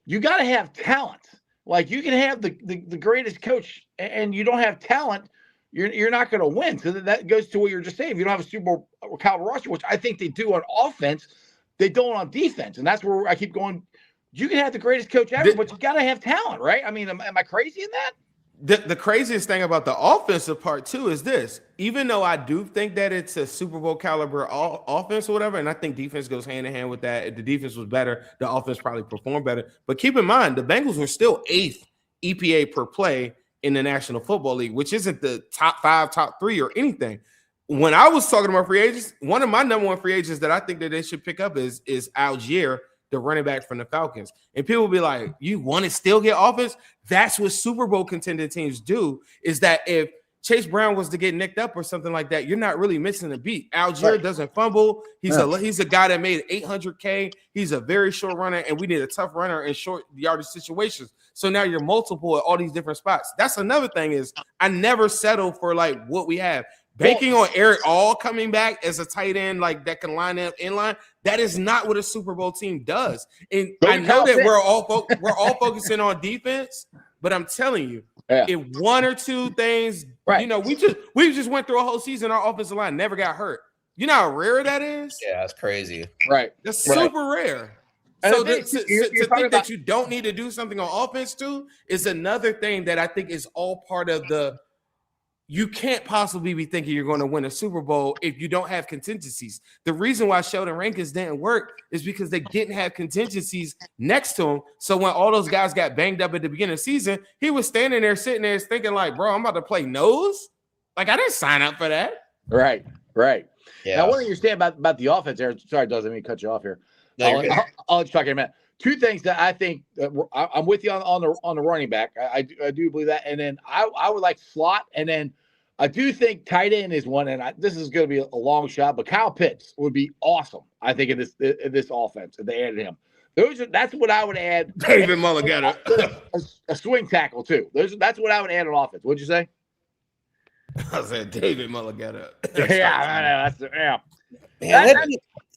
You got to have talent. Like you can have the greatest coach and you don't have talent, you're not going to win. So that goes to what you're just saying. If you don't have a Super Bowl caliber roster, which I think they do on offense, they don't on defense. And that's where I keep going. You can have the greatest coach ever, but you got to have talent, right? I mean, am I crazy in that? The craziest thing about the offensive part too is this. Even though I do think that it's a Super Bowl caliber offense or whatever, and I think defense goes hand in hand with that. If the defense was better, the offense probably performed better. But keep in mind, the Bengals were still 8th EPA per play in the National Football League, which isn't the top 5, top 3, or anything. When I was talking about free agents, one of my number one free agents that I think that they should pick up is Algier, the running back from the Falcons. And people will be like, you want to still get offense? That's what Super Bowl contending teams do, is that if Chase Brown was to get nicked up or something like that, you're not really missing a beat. Algier doesn't fumble. He's a guy that made 800K. He's a very short runner, and we need a tough runner in short yardage situations. So now you're multiple at all these different spots. That's another thing is I never settle for like what we have. Banking on Eric All coming back as a tight end like that can line up in line. That is not what a Super Bowl team does. And I know that we're all focusing on defense, but I'm telling you, if one or two things, we just went through a whole season. Our offensive line never got hurt. You know how rare that is? Yeah, that's crazy. Right. That's super rare. And So to think that you don't need to do something on offense too is another thing that I think is all part of the. You can't possibly be thinking you're going to win a Super Bowl if you don't have contingencies. The reason why Sheldon Rankins didn't work is because they didn't have contingencies next to him. So when all those guys got banged up at the beginning of the season, he was standing there, sitting there thinking like, bro, I'm about to play nose. Like, I didn't sign up for that. Right. Yeah. Now, one thing you're saying about the offense there, sorry, doesn't mean to cut you off here. I'll let you talk in a minute. Two things that I think I'm with you on the running back. I do believe that, and then I would like slot, and then I do think tight end is one. And this is going to be a long shot, but Kyle Pitts would be awesome. I think in this offense if they added him. That's what I would add. David Mulligata, a swing tackle too. That's what I would add on offense. What'd you say? I said David Mulligata. Yeah, that's Man,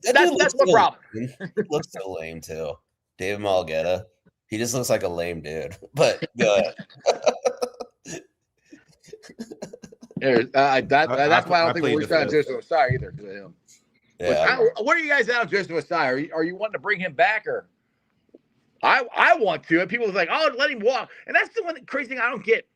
that's my problem. He looks so lame too. David Mulligata. He just looks like a lame dude. But good. That's why I don't think we're signing Joseph Ossai either because of him. Yeah. What are you guys out of Joseph Ossai? Are you wanting to bring him back or? I want to, and people are like, "Oh, let him walk," and that's the one crazy thing I don't get.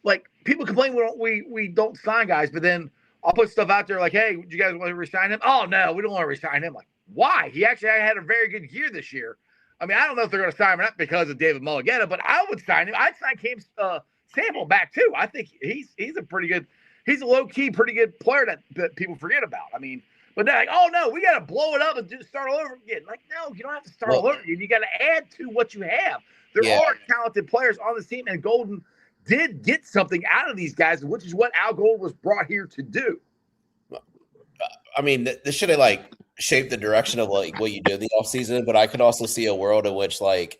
Like people complain we don't sign guys, but then I'll put stuff out there like, "Hey, would you guys want to resign him?" "Oh no, we don't want to resign him." Like, why? He actually had a very good year this year. I mean, I don't know if they're going to sign him not because of David Mulligata, but I would sign him. I'd sign Cam Sample back too. I think he's a pretty good. He's a low key, pretty good player that people forget about. I mean, but they're like, "Oh no, we got to blow it up and just start all over again." Like, no, you don't have to start all over again. You got to add to what you have. There are talented players on this team, and Golden did get something out of these guys, which is what Al Golden was brought here to do. I mean, this should have like shaped the direction of like what you do in the offseason, but I could also see a world in which like,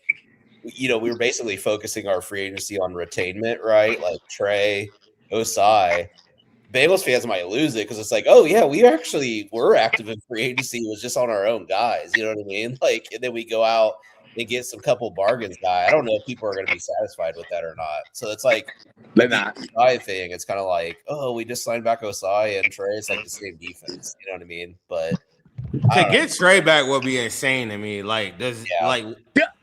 we were basically focusing our free agency on retainment, right? Like Trey, Ossai. Bengals fans might lose it because it's like, oh yeah, we're active in free agency. It was just on our own guys. You know what I mean? Like, and then we go out and get some couple bargains guy. I don't know if people are going to be satisfied with that or not. So it's like They're not. Ossai thing. It's kind of like, oh, we just signed back Ossai and Trey. It's like the same defense. You know what I mean? But to get Trey back would be insane to me. Like, like.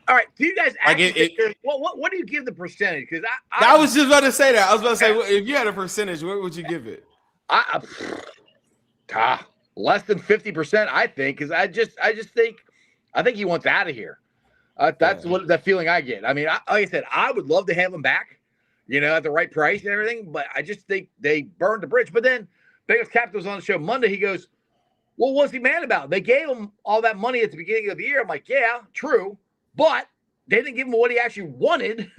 All right, do you guys actually what do you give the percentage? Because I was just about to say that. I was about to say, if you had a percentage, what would you give it? Less than 50%, I think, because I think he wants out of here. That's what that feeling I get. I mean, like I said, I would love to have him back, at the right price and everything, but I just think they burned the bridge. But then Bengals Captain was on the show Monday. He goes, "Well, what's he mad about? They gave him all that money at the beginning of the year." I'm like, yeah, true. But they didn't give him what he actually wanted,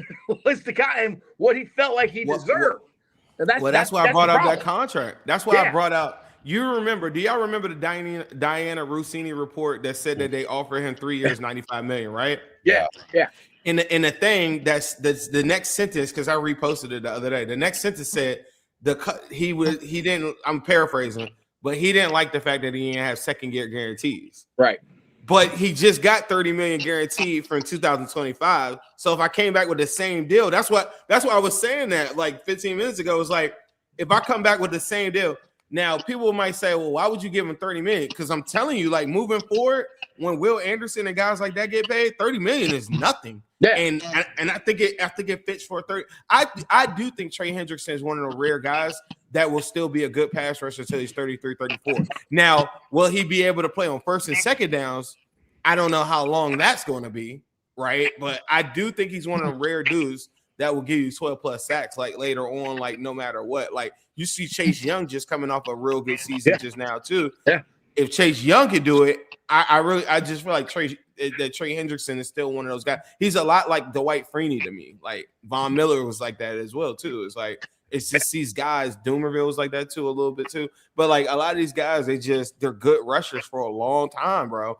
was the guy and what he felt like he deserved. And that's why I brought up that contract. That's why I brought out. Do y'all remember the Diana Rossini report that said that they offered him 3 years, $95 million, right? Yeah. In the thing that's the next sentence, because I reposted it the other day. The next sentence said he didn't. I'm paraphrasing, but he didn't like the fact that he didn't have second year guarantees. Right. But he just got $30 million guaranteed from 2025. So if I came back with the same deal, that's why I was saying that like 15 minutes ago. It's like if I come back with the same deal. Now people might say, well, why would you give him $30 million? Because I'm telling you, like moving forward, when Will Anderson and guys like that get paid, $30 million is nothing. Yeah. And I think it fits for 30. I do think Trey Hendrickson is one of the rare guys that will still be a good pass rusher until he's 33, 34. Now, will he be able to play on first and second downs? I don't know how long that's going to be, right? But I do think he's one of the rare dudes that will give you 12 plus sacks like later on, like no matter what. Like you see Chase Young just coming off a real good season just now too. Yeah. If Chase Young could do it, I just feel like Trey Hendrickson is still one of those guys. He's a lot like Dwight Freeney to me. Like Von Miller was like that as well too. It's like It's just these guys. Doomerville was like that too, a little bit too. But like a lot of these guys, they're good rushers for a long time, bro.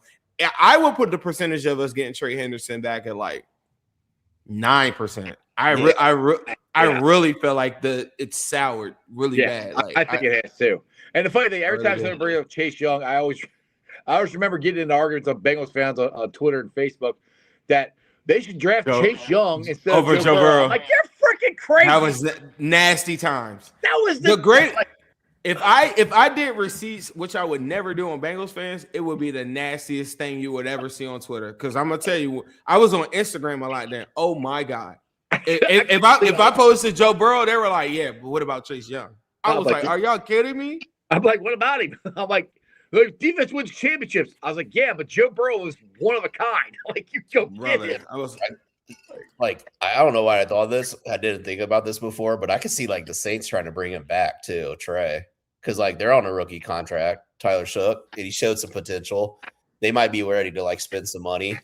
I would put the percentage of us getting Trey Henderson back at like 9%. I really feel like it's soured really bad. Like, I think it has too. And the funny thing, every time somebody brings up Chase Young, I always remember getting into arguments with Bengals fans on Twitter and Facebook that they should draft Chase Young instead over of Joe Burrow. I'm like, you're freaking crazy. That was nasty times. That was the great. If I did receipts, which I would never do on Bengals fans, it would be the nastiest thing you would ever see on Twitter. Because I'm gonna tell you, I was on Instagram a lot then. Oh my god! If I posted Joe Burrow, they were like, "Yeah, but what about Chase Young?" I was like, "Are y'all kidding me?" I'm like, "What about him?" I'm like, "The defense wins championships." I was like, "Yeah, but Joe Burrow is one of a kind." Like, you don't get it. I was like, I don't know why I thought this. I didn't think about this before, but I could see like the Saints trying to bring him back too, Trey, because like they're on a rookie contract. Tyler Shook, and he showed some potential. They might be ready to like spend some money,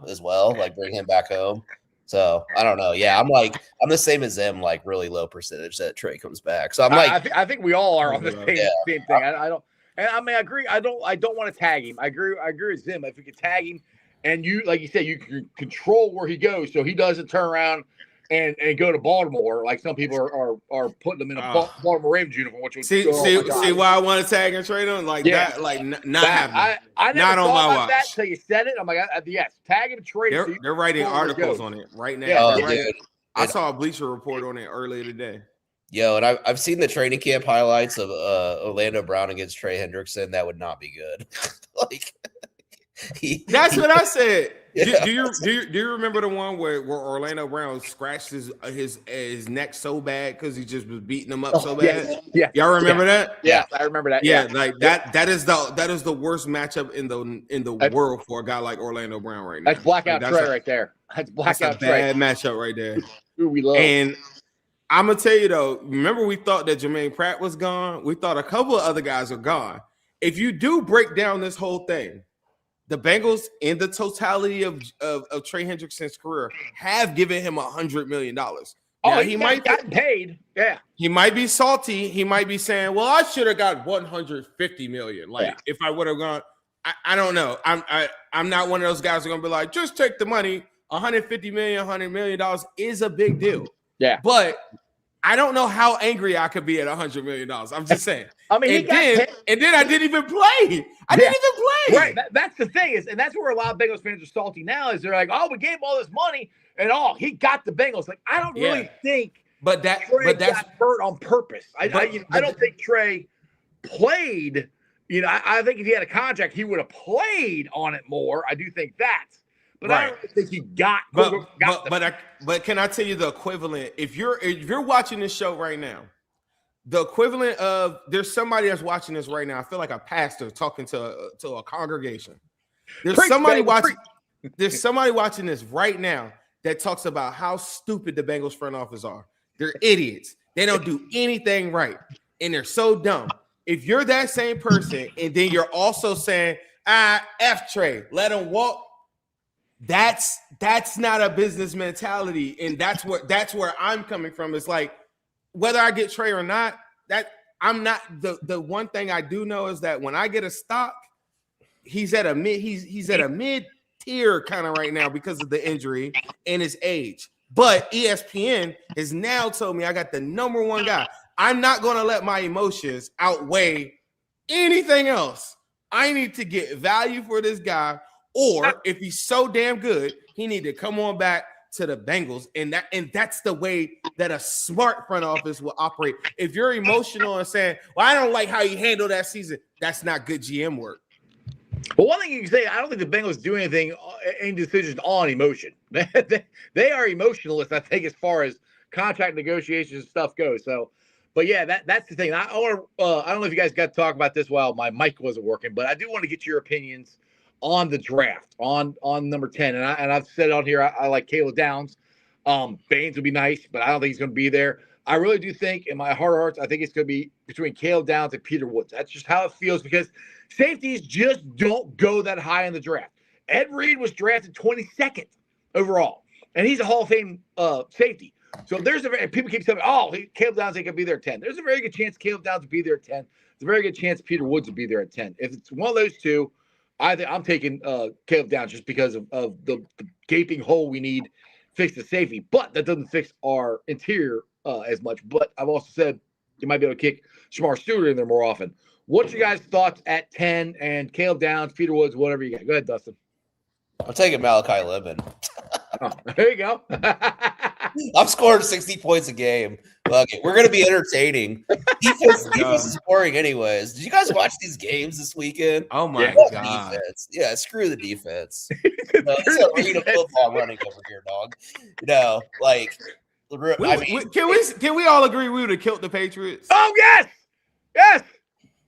as well, like bring him back home. So I don't know. Yeah, I'm the same as them, like really low percentage that Trey comes back. So I'm like, I think we all are on the same thing. I don't. And I mean, I agree. I don't want to tag him. I agree with Zim. If we could tag him, and you, like you said, you can control where he goes, so he doesn't turn around and go to Baltimore like some people are putting them in a Baltimore Ravens uniform. Which would see why I want to tag and trade him like that, like not happening. I never not on my watch. That until you said it. I'm like, yes, tag him, trade him. They're writing articles on it right now. I saw a Bleacher Report on it earlier today. Yo, and I've seen the training camp highlights of Orlando Brown against Trey Hendrickson. That would not be good. That's what I said. Do you remember the one where Orlando Brown scratched his neck so bad because he just was beating him up so bad? Yeah. Y'all remember that? Yeah, I remember that. Yeah, like that is the worst matchup in the world for a guy like Orlando Brown right now. That's blackout Trey right there. That's blackout Trey. Bad matchup right there. Who we love. And I'm gonna tell you though, remember we thought that Jermaine Pratt was gone. We thought a couple of other guys are gone. If you do break down this whole thing, the Bengals, in the totality of Trey Hendrickson's career, have given him $100 million. Now, he might get paid. Yeah, he might be salty. He might be saying, "Well, I should have got $150 million. Like if I would have gone." I don't know. I'm not one of those guys who are gonna be like, "Just take the money." $150 million, $100 million is a big deal. Yeah, but I don't know how angry I could be at $100 million. I'm just saying. I mean, and then I didn't even play. I didn't even play. Right. That's the thing and that's where a lot of Bengals fans are salty now. Is they're like, "Oh, we gave him all this money, and he got the Bengals." Like, I don't really think, Trey got hurt on purpose. I don't think Trey played. I think if he had a contract, he would have played on it more. I do think that. But I don't think he got. But can I tell you the equivalent? If you're watching this show right now, the equivalent of there's somebody that's watching this right now. I feel like a pastor talking to a congregation. There's somebody watching this right now that talks about how stupid the Bengals front office are. They're idiots. They don't do anything right, and they're so dumb. If you're that same person, and then you're also saying, F Trey, let him walk. That's not a business mentality, and that's where I'm coming from. It's like whether I get Trey or not, that I'm not the one thing I do know is that when I get a stock, he's at a mid tier kind of right now because of the injury and his age. But ESPN has now told me I got the number one guy. I'm not going to let my emotions outweigh anything else. I need to get value for this guy. Or if he's so damn good, he need to come on back to the Bengals. And that's the way that a smart front office will operate. If you're emotional and saying, "Well, I don't like how you handled that season," that's not good GM work. Well, one thing you can say, I don't think the Bengals do any decisions on emotion. They are emotionless, I think, as far as contract negotiations and stuff goes. So, but yeah, that's the thing. I don't know if you guys got to talk about this while my mic wasn't working, but I do want to get your opinions on the draft, on number 10. And I've said on here, I like Caleb Downs. Baines would be nice, but I don't think he's going to be there. I really do think, in my heart of hearts, I think it's going to be between Caleb Downs and Peter Woods. That's just how it feels because safeties just don't go that high in the draft. Ed Reed was drafted 22nd overall, and he's a Hall of Fame safety. So there's people keep saying, oh, Caleb Downs ain't going to be there at 10. There's a very good chance Caleb Downs will be there at 10. There's a very good chance Peter Woods will be there at 10. If it's one of those two, I'm taking Caleb Downs just because of the gaping hole we need fixed the safety. But that doesn't fix our interior as much. But I've also said you might be able to kick Shamar Stewart in there more often. What's your guys' thoughts at 10 and Caleb Downs, Peter Woods, whatever you got? Go ahead, Dustin. I'm taking Malachi Lemon. Oh, there you go. I'm scoring 60 points a game. Okay, we're going to be entertaining. Defense is scoring anyways. Did you guys watch these games this weekend? Oh, my God. Defense. Yeah, screw the defense. It's a arena football running over here, dog. Can we all agree we would have killed the Patriots? Oh, yes. Yes.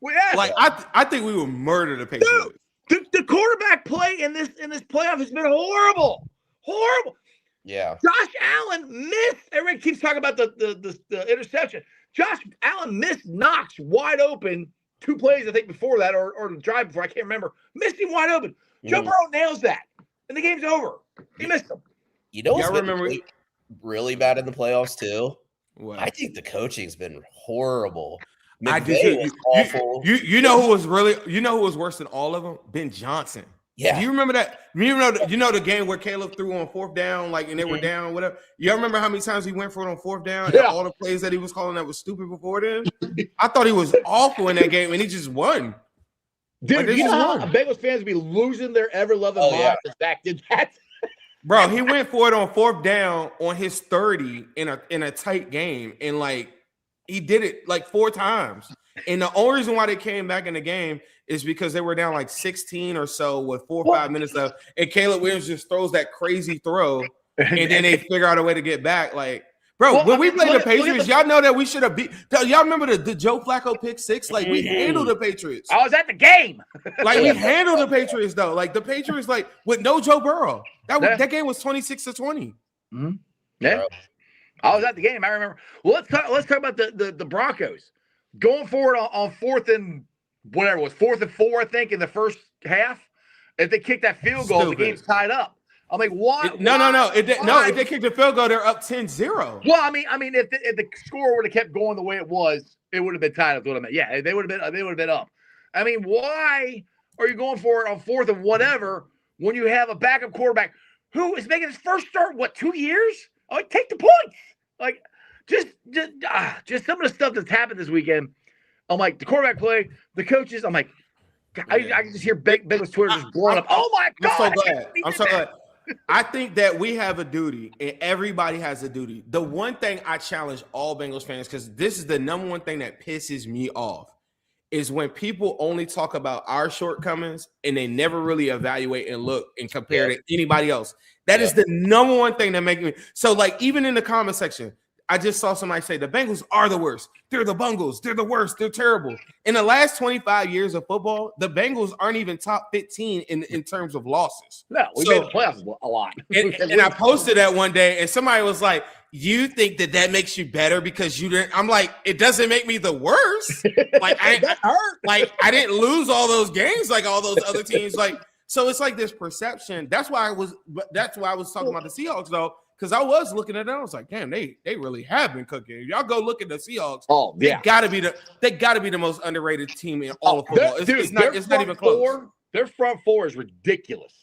Well, yes. Like, I think we would murder the Patriots. Dude, the quarterback play in this playoff has been horrible. Horrible. Yeah. Josh Allen missed. Everybody keeps talking about the interception. Josh Allen missed Knox wide open 2 plays, I think, before that, or the drive before. I can't remember. Missed him wide open. Joe Burrow nails that, and the game's over. He missed him. You know what's been really bad in the playoffs, too? What? I think the coaching's been horrible. I do too. Awful. You know who was worse than all of them? Ben Johnson. Yeah. Do you remember that? You know the game where Caleb threw on 4th down, and they were down, whatever. Y'all remember how many times he went for it on 4th down? Yeah. And all the plays that he was calling that was stupid before then? I thought he was awful in that game, and he just won. Dude, you know how Bengals fans be losing their ever-loving mind if Zach did that? Bro, he went for it on 4th down on his 30 in a tight game, and he did it 4 times. And the only reason why they came back in the game is because they were down 16 or so with 4 or 5 minutes left. And Caleb Williams just throws that crazy throw. And then they figure out a way to get back. When we played the Patriots, y'all know that we should have beat. Y'all remember the Joe Flacco pick 6? We handled the Patriots. I was at the game. We handled the Patriots, though. The Patriots, with no Joe Burrow. That game was 26-20. Mm-hmm. Yeah. I was at the game. I remember. Well, let's talk about the Broncos going forward on 4th and whatever it was, 4th and 4, I think, in the first half. If they kick that field goal, the game's tied up. I'm like, why? No. If they kick the field goal, they're up 10-0. Well, I mean, if the score would have kept going the way it was, it would have been tied up. What I meant. Yeah, they would have been up. I mean, why are you going for it on 4th and whatever when you have a backup quarterback who is making his first start? 2 years? Take the points. Just some of the stuff that's happened this weekend. I'm like, the quarterback play, the coaches. I'm like, I can just hear Bengals Twitter just blowing up. Oh my God! I'm so glad. I think that we have a duty, and everybody has a duty. The one thing I challenge all Bengals fans, because this is the number one thing that pisses me off, is when people only talk about our shortcomings and they never really evaluate and look and compare to anybody else. That is the number one thing that makes me. So, even in the comment section, I just saw somebody say the Bengals are the worst. They're the Bungles. They're the worst. They're terrible. In the last 25 years of football, the Bengals aren't even top 15 in terms of losses. No, we made the playoffs a lot. And I posted that one day, and somebody was like, you think that makes you better because you didn't? I'm like, it doesn't make me the worst. I didn't lose all those games like all those other teams. So it's this perception. That's why I was talking about the Seahawks though. Because I was looking at them, I was like, damn, they really have been cooking. Y'all go look at the Seahawks. Oh, yeah. They gotta be the most underrated team in all of football. It's not even close. Their front four is ridiculous.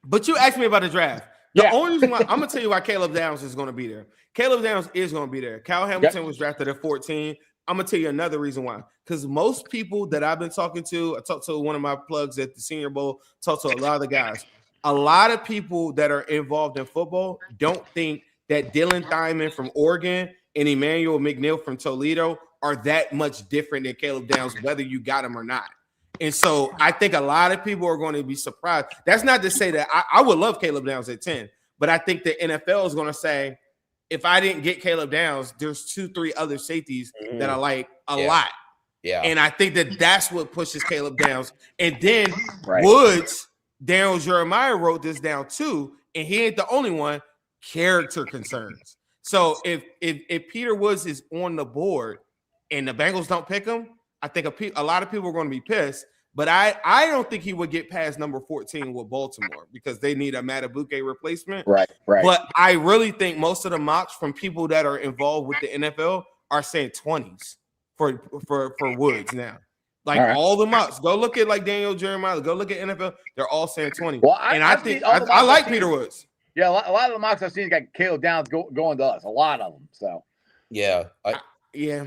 But you asked me about the draft. The only reason why I'm gonna tell you why Caleb Downs is gonna be there. Caleb Downs is gonna be there. Kyle Hamilton was drafted at 14. I'm gonna tell you another reason why. Because most people that I've been talking to, I talked to one of my plugs at the Senior Bowl, talked to a lot of the guys. A lot of people that are involved in football don't think that Dylan Thyman from Oregon and Emmanuel McNeil from Toledo are that much different than Caleb Downs, whether you got him or not. And so I think a lot of people are going to be surprised. That's not to say that I would love Caleb Downs at 10, but I think the NFL is going to say, if I didn't get Caleb Downs, there's 2-3 other safeties that I like a lot. Yeah. And I think that's what pushes Caleb Downs. And then Woods, Daniel Jeremiah wrote this down too, and he ain't the only one. Character concerns. So if Peter Woods is on the board and the Bengals don't pick him, I think a lot of people are going to be pissed. But I don't think he would get past number 14 with Baltimore because they need a Matabuke replacement. Right. But I really think most of the mocks from people that are involved with the NFL are saying 20s for Woods now. Like all the mocks. Go look at like Daniel Jeremiah. Go look at NFL. They're all saying 20. Well, I think I like Peter Woods. Yeah, a lot of the mocks I've seen got Caleb Downs going to us. A lot of them. So yeah, yeah.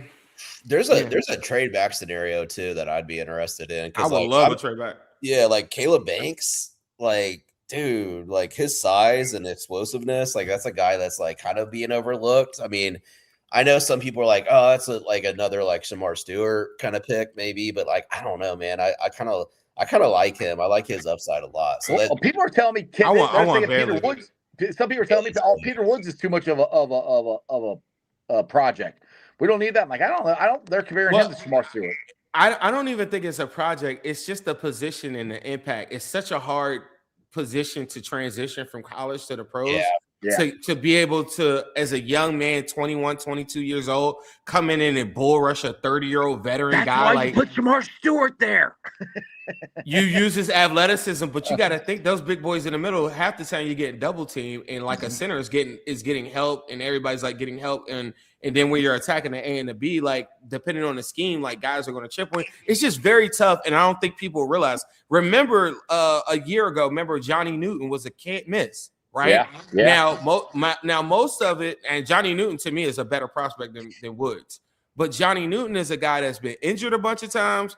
There's a trade back scenario too that I'd be interested in. I would love a trade back. Yeah, like Caleb Banks, like dude, like his size and explosiveness, like that's a guy that's like kind of being overlooked. I mean, I know some people are like, oh, that's like another like Shamar Stewart kind of pick, maybe, but like I don't know, man. I kind of like him. I like his upside a lot. So people are telling me I want Peter Woods. Some people are telling me, Peter Woods is too much of a project. We don't need that. I'm like, I don't know. They're comparing him to Shamar Stewart. I don't even think it's a project. It's just the position and the impact. It's such a hard position to transition from college to the pros. Yeah. To be able to, as a young man, 21, 22 years old, come in and bull rush a 30-year-old veteran guy. Why like you put Shamar Stewart there. You use his athleticism, but you got to think those big boys in the middle. Half the time you're getting double teamed, and like a center is getting help, and everybody's like getting help, and then when you're attacking the A and the B, like depending on the scheme, like guys are going to chip in. It's just very tough, and I don't think people realize. Remember a year ago, Johnny Newton was a can't miss. Right. Yeah. Now, most of it, and Johnny Newton to me is a better prospect than Woods. But Johnny Newton is a guy that's been injured a bunch of times,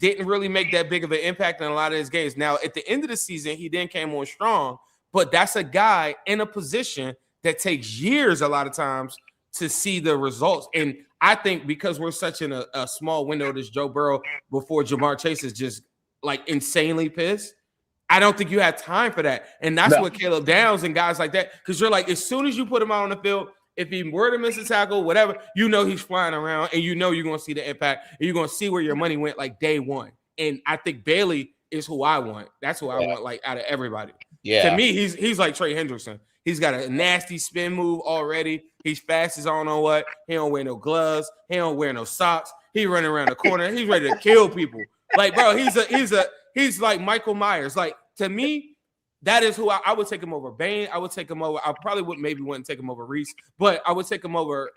didn't really make that big of an impact in a lot of his games. Now, at the end of the season, he then came on strong, but that's a guy in a position that takes years a lot of times to see the results. And I think because we're such in a small window, this Joe Burrow before Jamar Chase is just like insanely pissed. I don't think you have time for that. And that's what Caleb Downs and guys like that, because you're like, as soon as you put him out on the field, if he were to miss a tackle, whatever, you know he's flying around and you know you're going to see the impact and you're going to see where your money went like day one. And I think Bailey is who I want. That's who I want, like out of everybody. Yeah. To me, he's like Trey Hendrickson. He's got a nasty spin move already. He's fast as I don't know what. He don't wear no gloves. He don't wear no socks. He running around the corner. He's ready to kill people. Like, bro, he's like Michael Myers. Like, to me, that is who I would take him over Bane. I would take him over. I probably wouldn't take him over Reese, but I would take him over.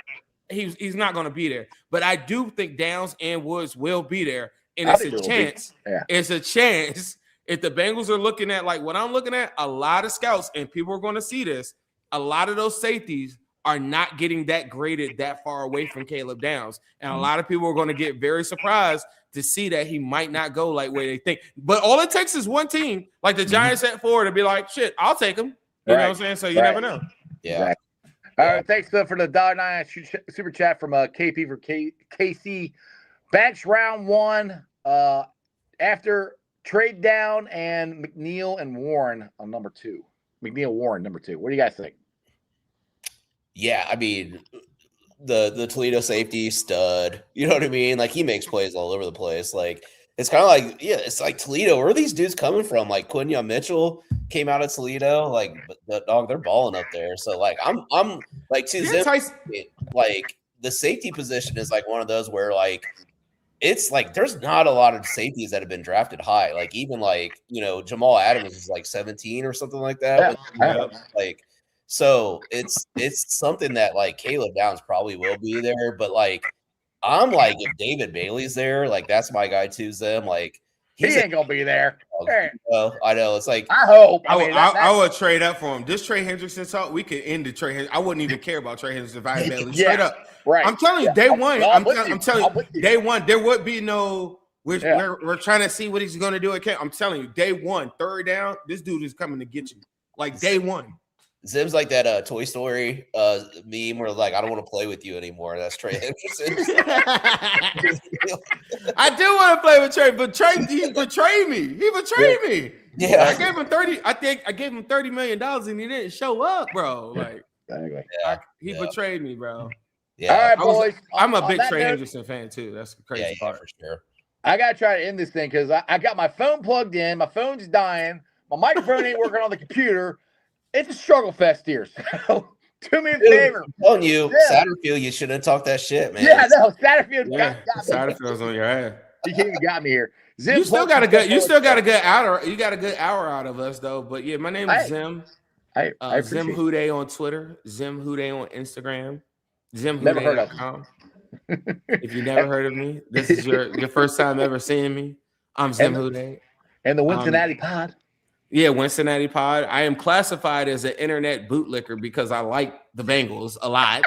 He's not going to be there. But I do think Downs and Woods will be there. And it's a chance. It's a chance. If the Bengals are looking at like what I'm looking at, a lot of scouts, and people are going to see this, a lot of those safeties are not getting that graded that far away from Caleb Downs. And a lot of people are going to get very surprised to see that he might not go like where they think. But all it takes is one team, like the Giants at 4, to be like, shit, I'll take him. You know what I'm saying? So you never know. Yeah. Exactly. All right. Thanks for the $9 super chat from KP for KC. Bench round 1 after trade down and McNeil and Warren on number 2. McNeil, Warren, number 2. What do you guys think? Yeah, I mean, the Toledo safety stud, you know what I mean? Like he makes plays all over the place. Like it's kind of like, yeah, it's like Toledo. Where are these dudes coming from? Like Quinyon Mitchell came out of Toledo. Like the dog, they're balling up there. So like I'm like to Zim, like the safety position is like one of those where like it's like there's not a lot of safeties that have been drafted high. Like even like, you know, Jamal Adams is like 17 or something like that. Yeah. Like so it's something that like Caleb Downs probably will be there, but like I'm like if David Bailey's there, like that's my guy too, Zim. Like he ain't gonna be there. I know it's like I hope. I would trade up for him. This Trey Hendrickson talk, we could end the Trey Hendrickson. I wouldn't even care about Trey Hendrickson if I had Bailey. Straight up. Right. I'm telling you, day one. I'm telling you, day one, there would be no. We're trying to see what he's going to do at camp. I'm telling you, day one, third down, this dude is coming to get you. Like day one. Zim's like that Toy Story meme where like I don't want to play with you anymore. That's Trey Hendrickson. I do want to play with Trey, but he betrayed me. He betrayed me. Yeah, I gave him 30. I think I gave him $30 million and he didn't show up, bro. Like he betrayed me, bro. Yeah. All right, boys. I'm a big Trey Hendrickson fan too. That's the crazy part. For sure. I gotta try to end this thing because I got my phone plugged in. My phone's dying. My microphone ain't working on the computer. It's a struggle fest here. So do me a favor. I'm telling you, Satterfield, you shouldn't have talked that shit, man. Yeah, no, Satterfield. Satterfield's on your ass. He came and got me here. Zim, You still got a good hour. You got a good hour out of us though. But yeah, my name is Zim. I Zim Who Dey on Twitter. Zim Who Dey on Instagram. ZimWhoDey.com. If you never heard of me, this is your first time ever seeing me. I'm Zim Who Dey. And the Wincinnati Pod. Yeah, Wincinnati Pod. I am classified as an internet bootlicker because I like the Bengals a lot.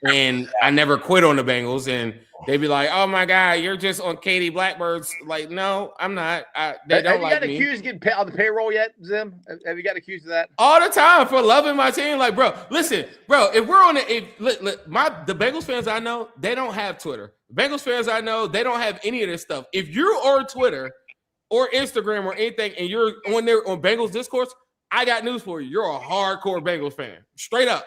And I never quit on the Bengals. And they be like, oh my God, you're just on Katie Blackbird's. Like, no, I'm not. They don't like me. Have you got accused of getting on the payroll yet, Zim? Have you got accused of that? All the time for loving my team. Like, bro, listen, bro, if we're on the Bengals fans I know, they don't have Twitter. Bengals fans I know, they don't have any of this stuff. If you're on Twitter or Instagram or anything and you're on there on Bengals discourse, I got news for you. You're a hardcore Bengals fan. Straight up.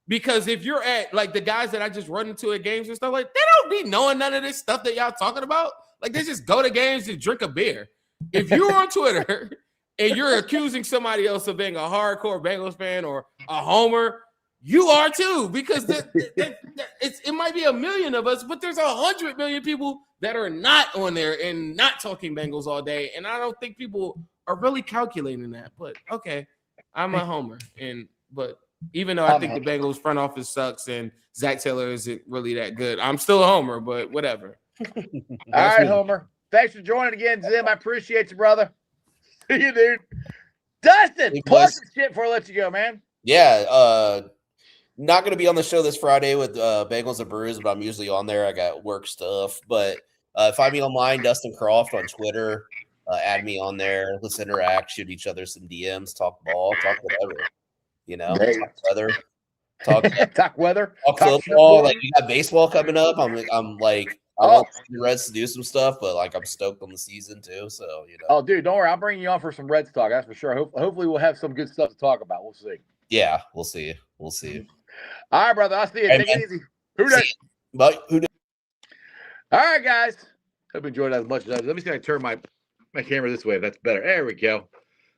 Because if you're at like the guys that I just run into at games and stuff, like they don't be knowing none of this stuff that y'all talking about. Like they just go to games and drink a beer. If you're on Twitter and you're accusing somebody else of being a hardcore Bengals fan or a homer, you are too. Because it might be 1 million of us, but there's 100 million people that are not on there and not talking Bengals all day. And I don't think people are really calculating that. But okay, I'm a homer, but. Even though I think the Bengals front office sucks and Zach Taylor isn't really that good, I'm still a homer, but whatever. All right, Homer. Thanks for joining again, Zim. I appreciate you, brother. See you, dude. Dustin, plug some shit before I let you go, man. Yeah, not going to be on the show this Friday with Bengals and Brews, but I'm usually on there. I got work stuff. But find me online, Dustin Croft on Twitter. Add me on there. Let's interact, shoot each other some DMs, talk ball, talk whatever. You know, talk weather, talk weather, talk football. Like you got baseball coming up. I'm like, I want the Reds to do some stuff, but like I'm stoked on the season too. So you know. Oh, dude, don't worry. I'm bringing you on for some Reds talk. That's for sure. Hopefully, we'll have some good stuff to talk about. We'll see. Yeah, we'll see. We'll see. All right, brother. I'll see you. Take it easy. Who Dey? But who Dey? All right, guys. Hope you enjoyed that as much as I did. Let me see if I can turn my camera this way. If that's better. There we go.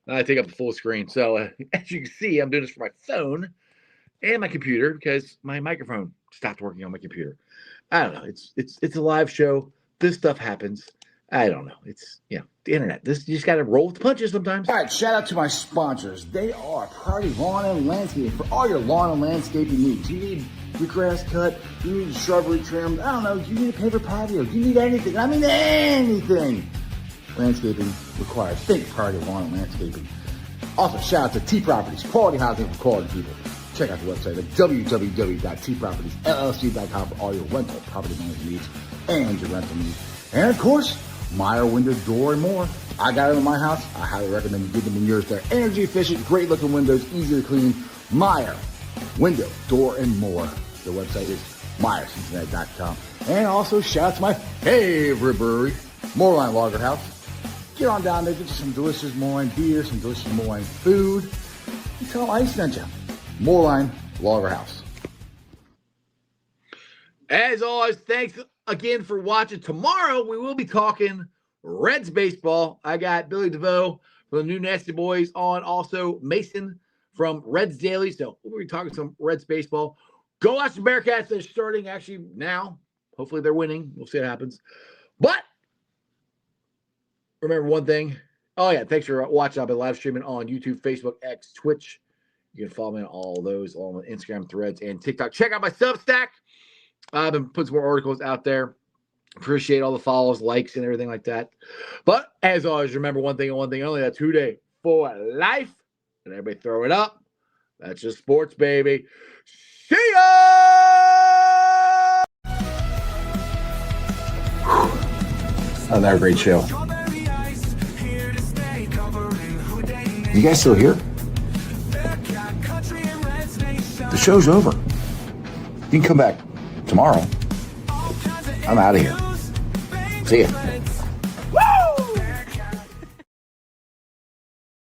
Now I take up the full screen. So as you can see, I'm doing this for my phone and my computer because my microphone stopped working on my computer. I don't know. It's a live show. This stuff happens. I don't know. It's the internet. You just got to roll with the punches sometimes. All right. Shout out to my sponsors. They are Priority Lawn and Landscaping for all your lawn and landscaping needs. You need your grass cut. You need shrubbery trimmed. I don't know. You need a paper patio. You need anything. I mean anything. Landscaping required. Think Priority Lawn and Landscaping. Also, shout out to T Properties, quality housing for quality people. Check out the website at www.tpropertiesllc.com for all your rental property management needs and your rental needs. And of course, Meyer Window, Door, and more. I got it in my house. I highly recommend you get them in yours. They're energy efficient, great looking windows, easy to clean. Meyer Window, Door, and more. The website is MeyerCincinnati.com. And also, shout out to my favorite brewery, Moorline Lager House. Get on down there, get you some delicious Moorline beer, some delicious Moorline food. And tell them I sent you. Moorline Lager House. As always, thanks again for watching. Tomorrow, we will be talking Reds baseball. I got Billy DeVoe from the New Nasty Boys on. Also, Mason from Reds Daily. So we'll be talking some Reds baseball. Go watch the Bearcats. They're starting actually now. Hopefully they're winning. We'll see what happens. But remember one thing. Oh, yeah. Thanks for watching. I've been live streaming on YouTube, Facebook, X, Twitch. You can follow me on all of those, along with Instagram, Threads, and TikTok. Check out my Substack. I've been putting some more articles out there. Appreciate all the follows, likes, and everything like that. But as always, remember one thing and one thing only. That's Who Dey for life. And everybody throw it up. That's just sports, baby. See ya! Another great show. You guys still here? The show's over. You can come back tomorrow. I'm out of here. See ya.